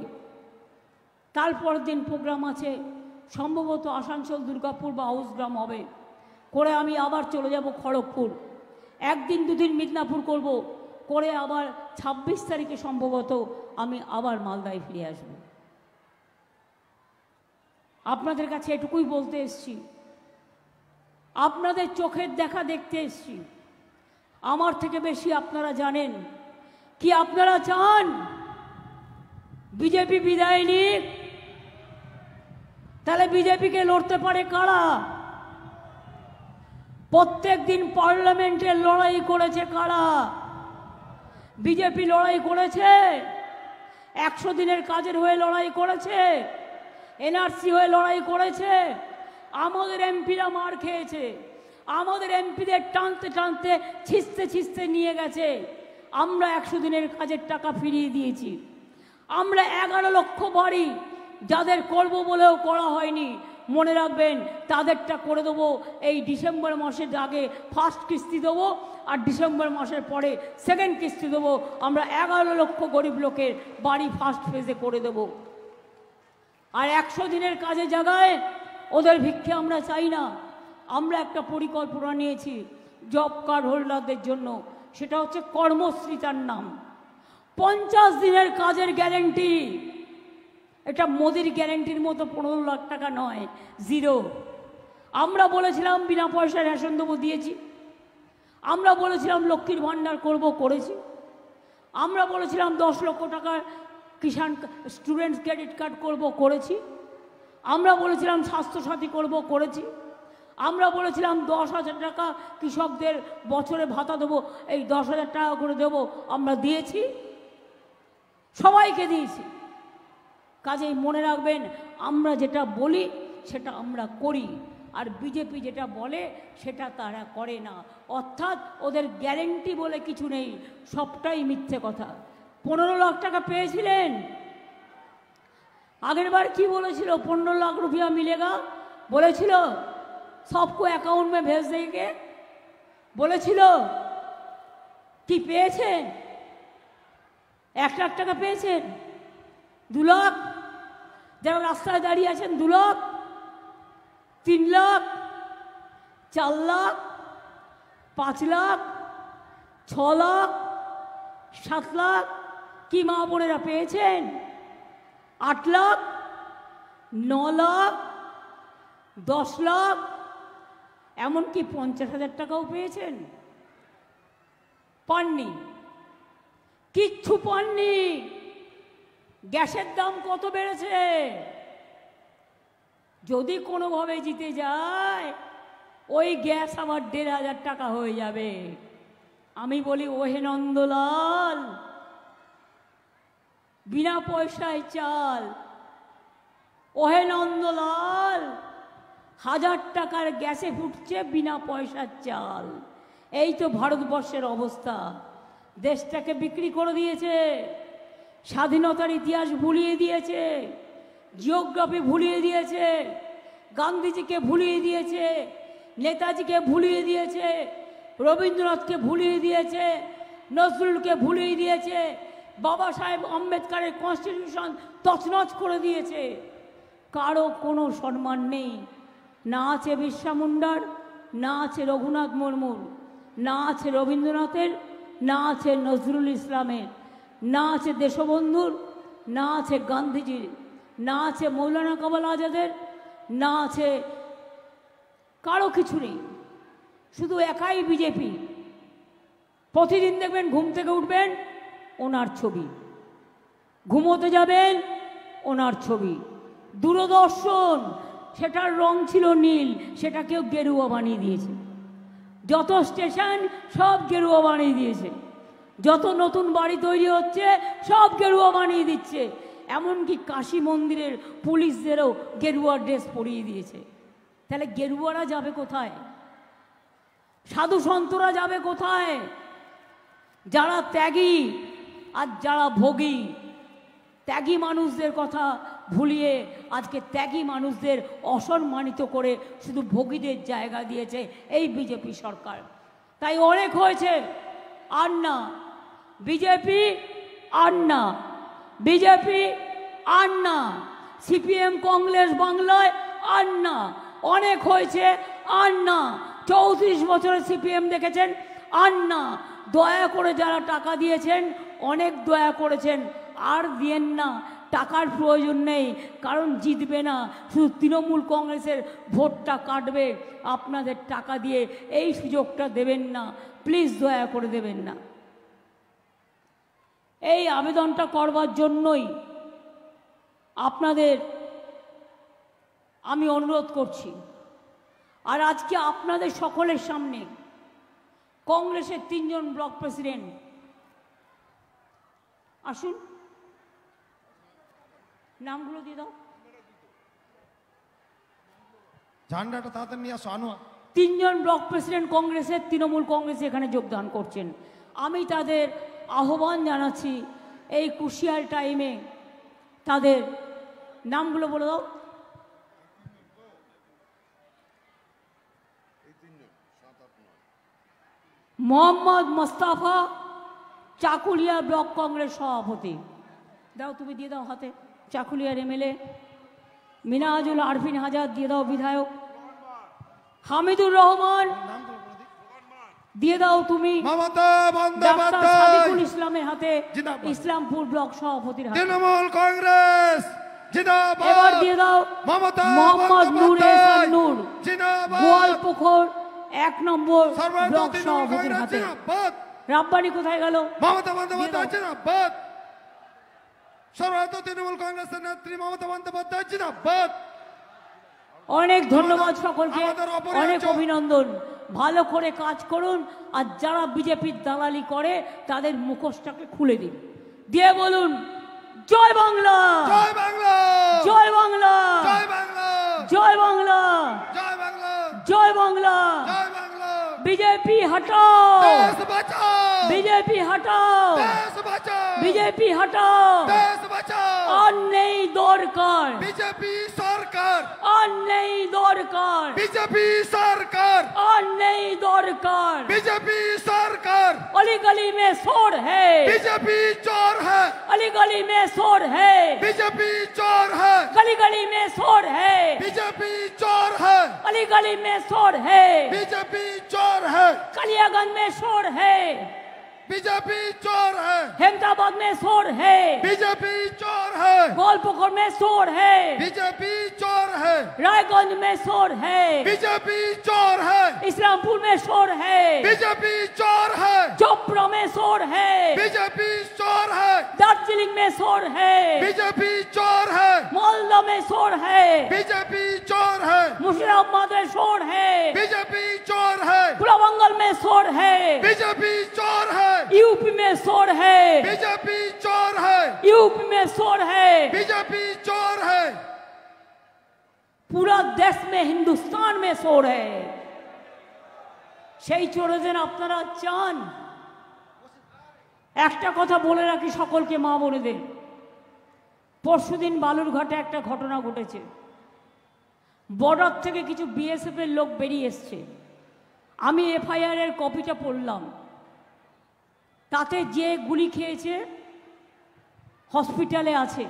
তারপর দিন প্রোগ্রাম আছে সম্ভবত আসানসোল, দুর্গাপুর বা হাউসগ্রাম হবে, করে আমি আবার চলে যাব খড়গপুর। একদিন দুদিন মিদনাপুর করব, করে আবার 26 তারিখে সম্ভবত আমি আবার মালদায় ফিরে আসব। আপনাদের কাছে এটুকুই বলতে এসছি, আপনাদের চোখের দেখা দেখতে এসছি। আমার থেকে বেশি আপনারা জানেন কি আপনারা চান বিজেপি বিদায় নিক, তাহলে বিজেপিকে লড়তে পারে কারা? প্রত্যেক দিন পার্লামেন্টে লড়াই করেছে কারা? বিজেপি লড়াই করেছে, 100 দিনের কাজের হয়ে লড়াই করেছে, এনআরসি হয়ে লড়াই করেছে। আমাদের এমপিরা মার খেয়েছে, আমাদের এমপিদের টানতে টানতে ছিঁচতে ছিঁচতে নিয়ে গেছে। আমরা 100 দিনের কাজের টাকা ফিরিয়ে দিয়েছি। আমরা 11 লক্ষ বাড়ি যাদের করব বলেও করা হয়নি, মনে রাখবেন তাদেরটা করে দেবো এই ডিসেম্বর মাসের আগে। ফার্স্ট কিস্তি দেবো আর ডিসেম্বর মাসের পরে সেকেন্ড কিস্তি দেবো। আমরা 11 লক্ষ গরিব লোকের বাড়ি ফার্স্ট ফেজে করে দেব। আর 100 দিনের কাজে জায়গায় ওদের ভিক্ষে আমরা চাই না। আমরা একটা পরিকল্পনা নিয়েছি জব কার্ড হোল্ডারদের জন্য, সেটা হচ্ছে কর্মশ্রী তার নাম। 50 দিনের কাজের গ্যারেন্টি। এটা মোদির গ্যারেন্টির মতো 15 লাখ টাকা নয়, জিরো। আমরা বলেছিলাম বিনা পয়সায় রেশন দেবো, দিয়েছি। আমরা বলেছিলাম লক্ষ্মীর ভাণ্ডার করব, করেছি। আমরা বলেছিলাম 10 লক্ষ টাকার কিষাণ স্টুডেন্টস ক্রেডিট কার্ড করব, করেছি। আমরা বলেছিলাম স্বাস্থ্যসাথী করব, করেছি। আমরা বলেছিলাম 10,000 টাকা কৃষকদের বছরে ভাতা দেবো, এই 10,000 টাকা করে দেবো, আমরা দিয়েছি, সবাইকে দিয়েছি। কাজেই মনে রাখবেন আমরা যেটা বলি সেটা আমরা করি, আর বিজেপি যেটা বলে সেটা তারা করে না। অর্থাৎ ওদের গ্যারেন্টি বলে কিছু নেই, সবটাই মিথ্যে কথা। 15 লাখ টাকা পেয়েছিলেন, আগের বার কি বলেছিল? 15 লাখ রুপিয়া মিলেগা বলেছিল, সবকো অ্যাকাউন্ট মে ভেজ দেंगे বলেছিল। কি পেয়েছেন? 1 লাখ টাকা পেয়েছেন? 2 লাখ? যারা রাস্তায় দাঁড়িয়ে আছেন 2 লাখ, 3 লাখ, 4 লাখ, 5 লাখ, 6 লাখ, 7 লাখ? কি মা বোনেরা পেয়েছেন? 8 লাখ, 9 লাখ, 10 লাখ, এমনকি 50,000 টাকাও পেয়েছেন? পাননি, কিচ্ছু পাননি। গ্যাসের দাম কত বেড়েছে? যদি কোনোভাবে জিতে যায় ওই গ্যাস আবার 1,500 টাকা হয়ে যাবে। আমি বলি ওহে নন্দলাল, বিনা পয়সায় চাল। ওহে নন্দলাল, 1000 টাকার গ্যাসে ফুটছে বিনা পয়সার চাল। এই তো ভারতবর্ষের অবস্থা। দেশটাকে বিক্রি করে দিয়েছে, স্বাধীনতার ইতিহাস ভুলিয়ে দিয়েছে, জিওগ্রাফি ভুলিয়ে দিয়েছে, গান্ধীজিকে ভুলিয়ে দিয়েছে, নেতাজিকে ভুলিয়ে দিয়েছে, রবীন্দ্রনাথকে ভুলিয়ে দিয়েছে, নজরুলকে ভুলিয়ে দিয়েছে, বাবা সাহেব আম্বেদকরের কনস্টিটিউশন তছনছ করে দিয়েছে। কারো কোনো সম্মান নেই। না আছে বিরসা মুন্ডার, না আছে রঘুনাথ মুর্মুর, না আছে রবীন্দ্রনাথের, না আছে নজরুল ইসলামের, না আছে দেশবন্ধুর, না আছে গান্ধীজির, না আছে মৌলানা কামাল আজাদের, না আছে কারো কিছু নেই। শুধু একাই বিজেপি। প্রতিদিন দেখবেন ঘুম থেকে উঠবেন ওনার ছবি, ঘুমোতে যাবেন ওনার ছবি। দূরদর্শন সেটার রং ছিল নীল, সেটাকেও গেরুয়া বানিয়ে দিয়েছে। যত স্টেশন সব গেরুয়া বানিয়ে দিয়েছে, যত নতুন বাড়ি তৈরি হচ্ছে সব গেরুয়া বানিয়ে দিচ্ছে। এমনকি কাশী মন্দিরের পুলিশদেরও গেরুয়া ড্রেস পরিয়ে দিয়েছে। তাহলে গেরুয়ারা যাবে কোথায়? সাধু সন্তরা যাবে কোথায়? যারা ত্যাগী আর যারা ভোগী। ত্যাগী মানুষদের কথা ভুলিয়ে আজকে ত্যাগী মানুষদের অসম্মানিত করে শুধু ভোগীদের জায়গা দিয়েছে এই বিজেপি সরকার। তাই অনেক হয়েছে, আর না বিজেপি, আর না বিজেপি, আর না সিপিএম কংগ্রেস বাংলায়, আর না। অনেক হয়েছে, আর না। 34 বছরে সিপিএম দেখেছেন, আর না। দয়া করে যারা টাকা দিয়েছেন অনেক দয়া করেছেন, আর দিয়েন না। টাকার প্রয়োজন নেই, কারণ জিতবে না, শুধু তৃণমূল কংগ্রেসের ভোটটা কাটবে। আপনাদের টাকা দিয়ে এই সুযোগটা দেবেন না, প্লিজ দয়া করে দেবেন না। এই আবেদনটা করবার জন্যই আপনাদের আমি অনুরোধ করছি। আর আজকে আপনাদের সকলের সামনে কংগ্রেসের 3 জন ব্লক প্রেসিডেন্ট, আসুন নামগুলো দিয়ে দাও, ঝান্ডাটা তাড়াতাড়ি নিয়ে আসো। আনোয়া 3 জন ব্লক প্রেসিডেন্ট কংগ্রেসের, তৃণমূল কংগ্রেসে এখানে যোগদান করছেন। আমি তাদের আহ্বান জানাচ্ছি এই ক্রুশিয়াল টাইমে তাদের নামগুলো বলে দাও। মোহাম্মদ মোস্তাফা, চাকুলিয়া ব্লক কংগ্রেস সভাপতি। দাও, তুমি দিয়ে দাও হাতে। চাকুলিয়ার এমএলএ। মিনাজুল আরফিন হাজার দিয়ে দাও, বিধায়ক। হামিদুর রহমান দিয়ে দাও তুমি। ডাক্তার সাদিকুল ইসলামের হাতে, ইসলামপুর ব্লক সভাপতির হাতে। তৃণমূল কংগ্রেস জিন্দাবাদ। এবার দিয়ে দাও মোহাম্মদ নূর এহসান নূর, গোয়ালপুকুর 1 নম্বর ব্লক সভাপতির হাতে। রাব্বানি কোথায় গেল? মমতা বন্দ্যোপাধ্যায় জিন্দাবাদ। সর্বভারতীয় তৃণমূল কংগ্রেসের নেত্রী মমতা বন্দ্যোপাধ্যায় জিন্দাবাদ। অনেক ধন্যবাদ সকলকে, অনেক অভিনন্দন। ভালো করে কাজ করুন, আর যারা বিজেপির দালালি করে তাদের মুখোশটাকে খুলে দিন, দিয়ে বলুন জয় বাংলা, জয় বাংলা, জয় বাংলা, জয় বাংলা, জয় বাংলা, জয় বাংলা, জয় বাংলা। জয় বাংলা। বিজেপি হটাও, দেশ বাঁচাও, বিজেপি হটাও, দেশ বাঁচাও, বিজেপি হটাও। দেশ বাঁচাও। আর নেই দরকার বিজেপি সরকার, আর নেই দরকার, বিজেপি সরকার, আর নেই দরকার। বিজেপি সরকার। अली गली में शोर है, बीजेपी चोर है, अली गली में शोर है, बीजेपी चोर है, गली गली में शोर है, बीजेपी चोर है, अली गली में शोर है, बीजेपी चोर है, कलियागंज में शोर है, बीजेपी चोर है, हेमताबाद में शोर है, बीजेपी चोर है, गोलपुकुर में शोर है, बीजेपी चोर है, रायगंज में शोर है, बीजेपी चोर है, इस्लामपुर में शोर है, बीजेपी चोर है, चोपड़ा में शोर है, बीजेपी चोर है, दार्जिलिंग में शोर है, बीजेपी चोर है, मालदा में शोर है, बीजेपी चोर है, मुर्शिदाबाद में शोर है, बीजेपी चोर है, पुलावंगल में शोर है, बीजेपी चोर है, यूपी में शोर है, बीजेपी चोर है, यूपी में शोर है। बीजेपी चोर है। पूरा देश में, हिंदुस्तान में शोर है। সেই চোরদের আপনারা চান? একটা কথা বলে রাখি সকলকে, মা বোনেদের, পরশুদিন বালুরঘাটে একটা ঘটনা ঘটেছে। বর্ডার থেকে কিছু বিএসএফ এর লোক বেরিয়ে এসছে। আমি এফআইআর এর কপিটা পড়লাম। তাতে যে গুলি খেয়েছে হসপিটালে আছে।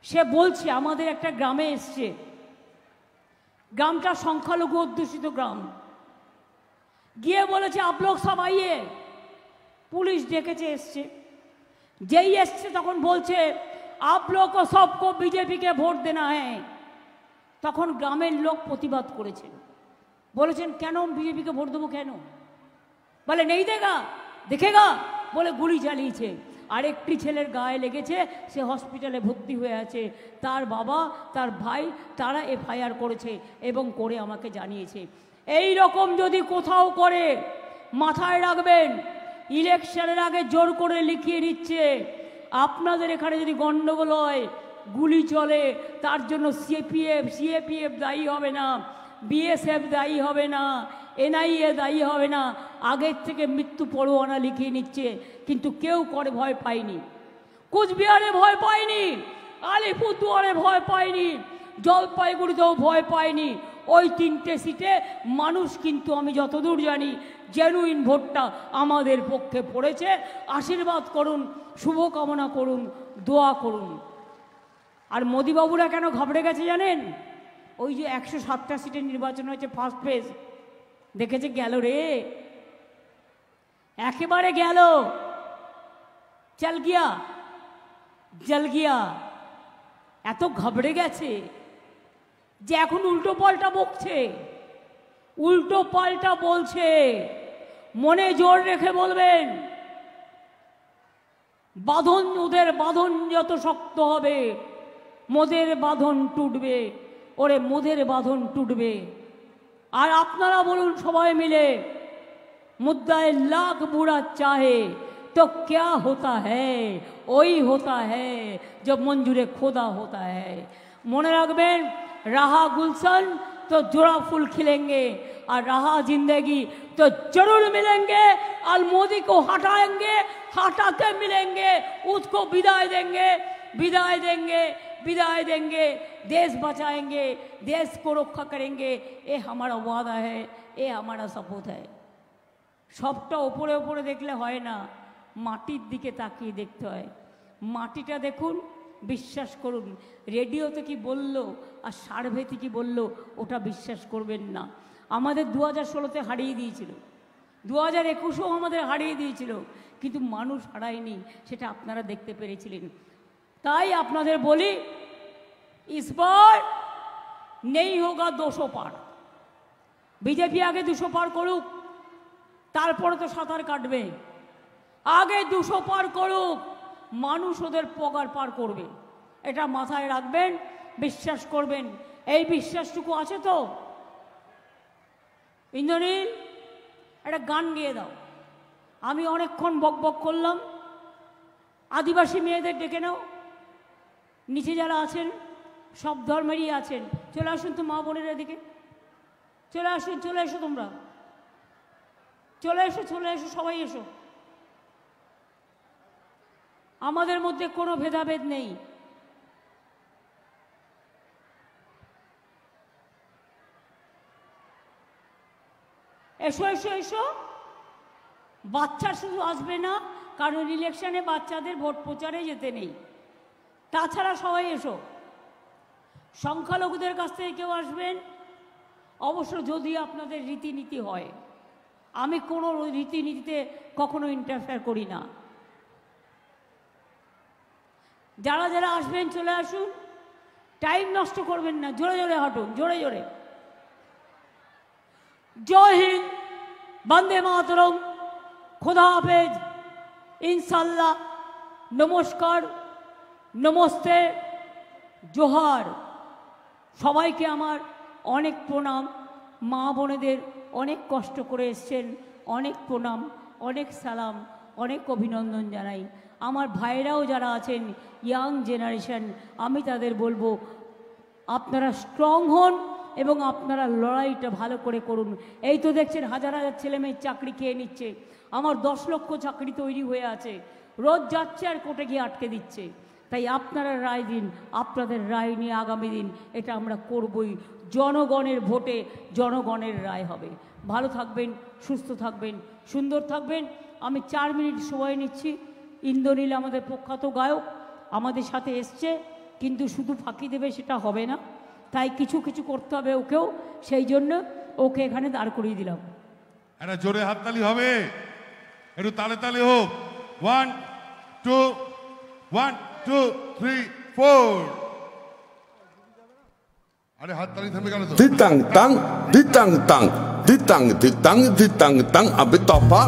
সে বলছে আমাদের একটা গ্রামে এসছে, গ্রামটা সংখ্যালঘু অধ্যুষিত গ্রাম। গিয়ে বলেছে আপ লোক সব আইয়ে, পুলিশ ডেকেছে, এসছে। যেই এসছে তখন বলছে আপ লোক সবকো বিজেপিকে ভোট দেনা হ্যাঁ। তখন গ্রামের লোক প্রতিবাদ করেছেন, বলেছেন কেন বিজেপিকে ভোট দেবো কেন? বলে নেই দেখেগা বলে গুলি চালিয়েছে। আরেকটি ছেলের গায়ে লেগেছে, সে হসপিটালে ভর্তি হয়ে আছে। তার বাবা তার ভাই তারা এফআইআর করেছে এবং করে আমাকে জানিয়েছে। এই রকম যদি কোথাও করে মাথায় রাখবেন, ইলেকশনের আগে জোর করে লিখিয়ে দিচ্ছে আপনাদের এখানে যদি গণ্ডগোল হয়, গুলি চলে, তার জন্য সিএপিএফ দায়ী হবে না, বিএসএফ দায়ী হবে না, এনআইএ দায়ী হবে না। আগের থেকে মৃত্যু পরোয়ানা লিখিয়ে নিচ্ছে, কিন্তু কেউ করে ভয় পায়নি। কুচবিহারে ভয় পায়নি, আলিপুরদুয়ারে ভয় পায়নি, জলপাইগুড়িতেও ভয় পায়নি। ওই 3টে সিটে মানুষ কিন্তু আমি যতদূর জানি জেনুইন ভোটটা আমাদের পক্ষে পড়েছে। আশীর্বাদ করুন, শুভকামনা করুন, দোয়া করুন। আর মোদিবাবুরা কেন ঘাবড়ে গেছে জানেন? ওই যে 107টা সিটের নির্বাচন হয়েছে ফার্স্ট ফেজ, দেখেছে গেল রে, একেবারে গেল, চল গিয়া জল গিয়া। এত ঘাবড়ে গেছে যে এখন উল্টো পাল্টা বকছে, উল্টো পাল্টা বলছে। মনে জোর রেখে বলবেন, বাঁধন, ওদের বাঁধন যত শক্ত হবে মোদের বাঁধন টুটবে, ওরে মোদের বাঁধন টুটবে। আর আপনারা বলুন সবাই মিলে, मुद्दाए लाख बुरा चाहे तो क्या होता है, वही होता है जब मंजूरे खुदा होता है। মনে রাখবেন, रहा गुलशन तो जोड़ा फूल खिलेंगे और रहा जिंदगी तो जरूर मिलेंगे। और मोदी को हटाएंगे, हटा के मिलेंगे, उसको विदाई देंगे, विदाई देंगे, विदाई देंगे, देश बचाएंगे, देश को रक्षा करेंगे। ये हमारा वादा है, ये हमारा सपूत है। সবটা ওপরে ওপরে দেখলে হয় না, মাটির দিকে তাকিয়ে দেখতে হয়। মাটিটা দেখুন, বিশ্বাস করুন। রেডিওতে কি বলল আর সার্ভেতে কি বলল ওটা বিশ্বাস করবেন না। আমাদের 2016তে হারিয়ে দিয়েছিল, 2021এও আমাদের হারিয়ে দিয়েছিল, কিন্তু মানুষ হারায়নি, সেটা আপনারা দেখতে পেরেছিলেন। তাই আপনাদের বলি, ইসবার নেই হোগা 200 পার। বিজেপি আগে 200 পার করুক, তারপরে তো সাঁতার কাটবে। আগে 200 পার করুক, মানুষ ওদের পগার পার করবে। এটা মাথায় রাখবেন, বিশ্বাস করবেন। এই বিশ্বাসটুকু আছে তো? ইন্দ্রনীল, একটা গান গেয়ে দাও। আমি অনেকক্ষণ বক বক করলাম, আদিবাসী মেয়েদের ডেকে নাও, নিচে যারা আছেন সব ধর্মেরই আছেন, চলে আসুন তো মা বোনের এদিকে, চলে আসুন, চলে এসো, তোমরা চলে এসো, চলে এসো, সবাই এসো। আমাদের মধ্যে কোনো ভেদাভেদ নেই। এসো এসো এসো। বাচ্চা শুধু আসবে না, কারণ ইলেকশনে বাচ্চাদের ভোট প্রচারে যেতে নেই। তাছাড়া সবাই এসো। সংখ্যালঘুদের কাছ থেকে কেউ আসবেন, অবশ্য যদি আপনাদের রীতিনীতি হয়। আমি কোনো রীতিনীতিতে কখনো ইন্টারফেয়ার করি না। যারা যারা আসবেন চলে আসুন, টাইম নষ্ট করবেন না, জোরে জোরে হাঁটুন, জোরে জোরে। জয় হিন্দ, বন্দে মাতরম, খোদা হাফেজ, ইনশাল্লাহ, নমস্কার, নমস্তে, জোহার। সবাইকে আমার অনেক প্রণাম। মা বোনেদের অনেক কষ্ট করে এসছেন, অনেক প্রণাম, অনেক সালাম, অনেক অভিনন্দন জানাই। আমার ভাইরাও যারা আছেন, ইয়াং জেনারেশন, আমি তাদের বলবো আপনারা স্ট্রং হন এবং আপনারা লড়াইটা ভালো করে করুন। এই তো দেখছেন হাজার হাজার ছেলেমেয়ে চাকরি খেয়ে নিচ্ছে। আমার 10 লক্ষ চাকরি তৈরি হয়ে আছে, রোজ যাচ্ছে আর কোর্টে গিয়ে আটকে দিচ্ছে। তাই আপনারা রায় দিন, আপনাদের রায় নিয়ে আগামী দিন এটা আমরা করবই। জনগণের ভোটে জনগণের রায় হবে। ভালো থাকবেন, সুস্থ থাকবেন, সুন্দর থাকবেন। আমি 4 মিনিট সময় নিচ্ছি। ইন্দ্রনীল আমাদের প্রখ্যাত গায়ক আমাদের সাথে এসছে, কিন্তু শুধু ফাঁকি দেবে সেটা হবে না। তাই কিছু কিছু করতে হবে ওকেও, সেই জন্য ওকে এখানে দাঁড় করিয়ে দিলাম। একটা জোরে হাততালি হবে, একটু তালে তালে হোক। 1 2 1 2 3 4। আরে হাততালি থেমে গেল তো। ditang tang ditang tang ditang ditang ditang tang abe topa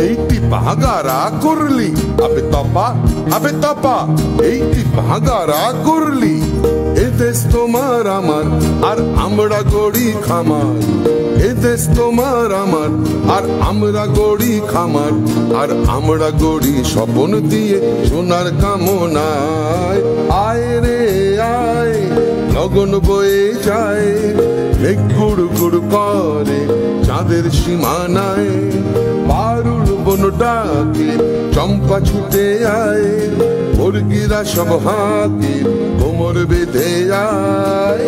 eiti bahagara kurli abe topa eiti bahagara kurli edes tomar amar ar amra gori khamar edes tomar amar ar amra gori khamar ar amra gori Swapan দিয়ে সোনার কামনায় আয় রে আয় লগন বয়ে যায় মেঘ গুড় গুড় করে চাঁদের সীমানায় পারুল বন ডাকে চম্পা ছুটে আয় মুরগিরা সব হাঁকে কোমর বেঁধে আয়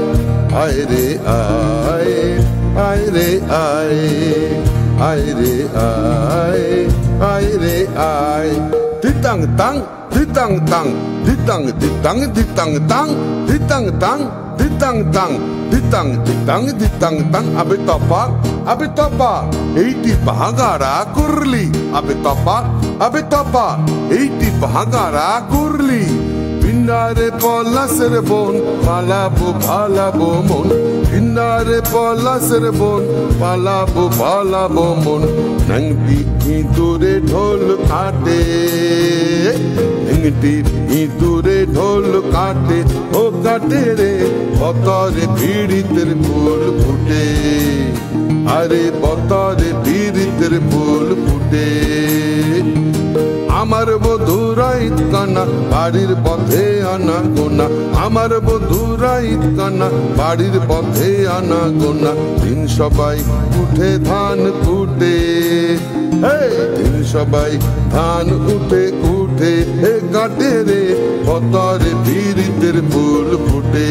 আয় রে আয় আয় রে আয় আয় রে আয় আয় রে আয় ditang tang ditang tang ditang ditang ditang tang ditang tang ditang tang ditang ditang ditang tang abe topa eiti bahagara kurli abe topa eiti bahagara kurli Pinnare polasere bon palabo mon Pinnare polasere bon palabo mon Nangti idure dhol kate Nangti idure dhol kate O kate re botore piditer phul phute Are botore piditer phul phute আমার বধুরা ইতকানা বাড়ির পথে আনা গোনা আমার বধুরা ইতকানা বাড়ির পথে আনা গোনা দিন সবাই উঠে ধান কুটে দিন সবাই ধান উঠে উঠে কাটে রে বতরে বীরিতের ফুল ফুটে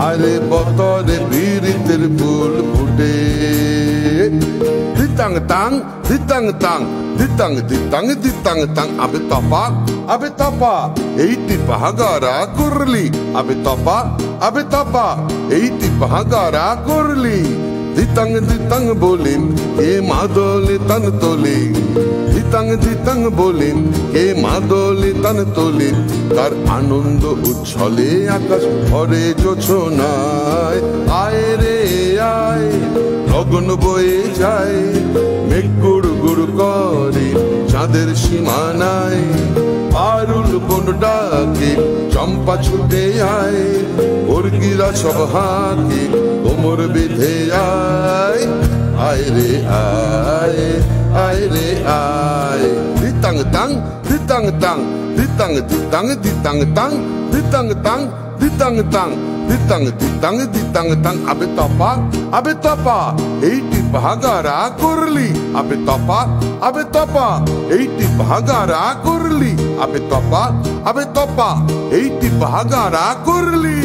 আরে বতরে বীরিতের ফুল ফুটে ditang tang ditang tang ditang ditang ditang tang abe topa eiti bahagara kurli abe topa eiti bahagara kurli ditang ditang bolim ke madole tan tole ditang ditang bolim ke madole tan tole তার আনন্দ উচ্ছলে আকাশ ভরে জোছনায় আয় রে আয় লগন বয়ে যায় মেঘ গুড় গুড় করে চাঁদের সীমানায় পারুল বন ডাকে চম্পা ছুটে আয় মুরগিরা সব হাঁকে কোমর বেঁধে আয় আয় রে আয় আয় রে আয় ditang tang ditang tang ditang ditang ditang tang ditang tang ditang tang ditang ditang ditang tang abe topa eiti bahagara kurli abe topa eiti bahagara kurli abe topa eiti bahagara kurli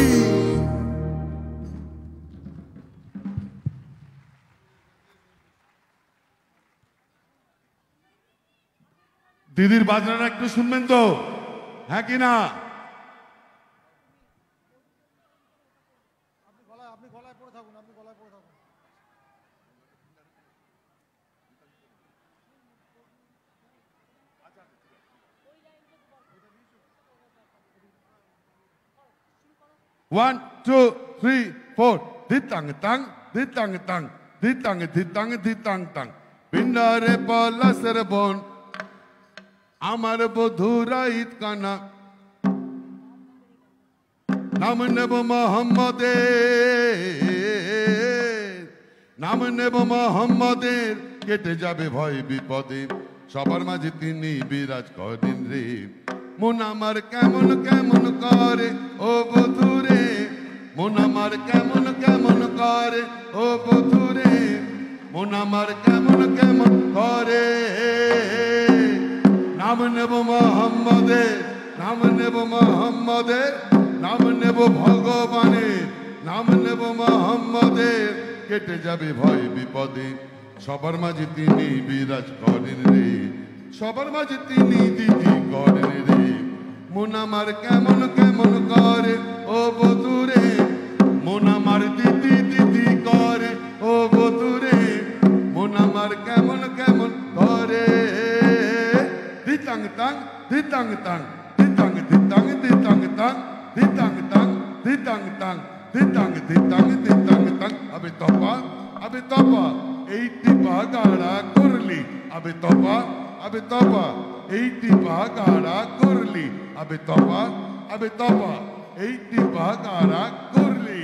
দিদির বাজনাটা একটু শুনবেন তো, হ্যাঁ কি না? One, two, three, four. Ditang tang, ditang tang, ditang ditang ditang tang. Pinnare polasere bon. আমার বধুরা ইতকানা নাম নেব মোহাম্মদের কেটে যাবে ভয় বিপদে সবার মাঝে তিনি বিরাজ করেন রে মন আমার কেমন কেমন করে ও বধুরে মন আমার কেমন কেমন করে ও বধুরে মন আমার কেমন কেমন করে নাম নেব মোহাম্মদের নাম নেব মোহাম্মদের নাম নেব ভগবানের নাম নেব মোহাম্মদের কেটে যাবে ভয় বিপদে সবার মাঝে তিনি বিরাজ করেন রে সবার মাঝে তিনি দিদি করেন রে মন আমার কেমন কেমন করে ও বধুরে মন আমার দিদি দিদি করে ও বধুরে মন আমার কেমন কেমন করে দিতাং তাং দিতাং তাং দিতাং দিতাং দিতাং তাং দিতাং তাং দিতাং তাং দিতাং দিতাং দিতাং তাং আবে তপা এই টিপা গাড়া করলি আবে তপা এই টিপা গাড়া করলি আবে তপা এই টিপা গাড়া করলি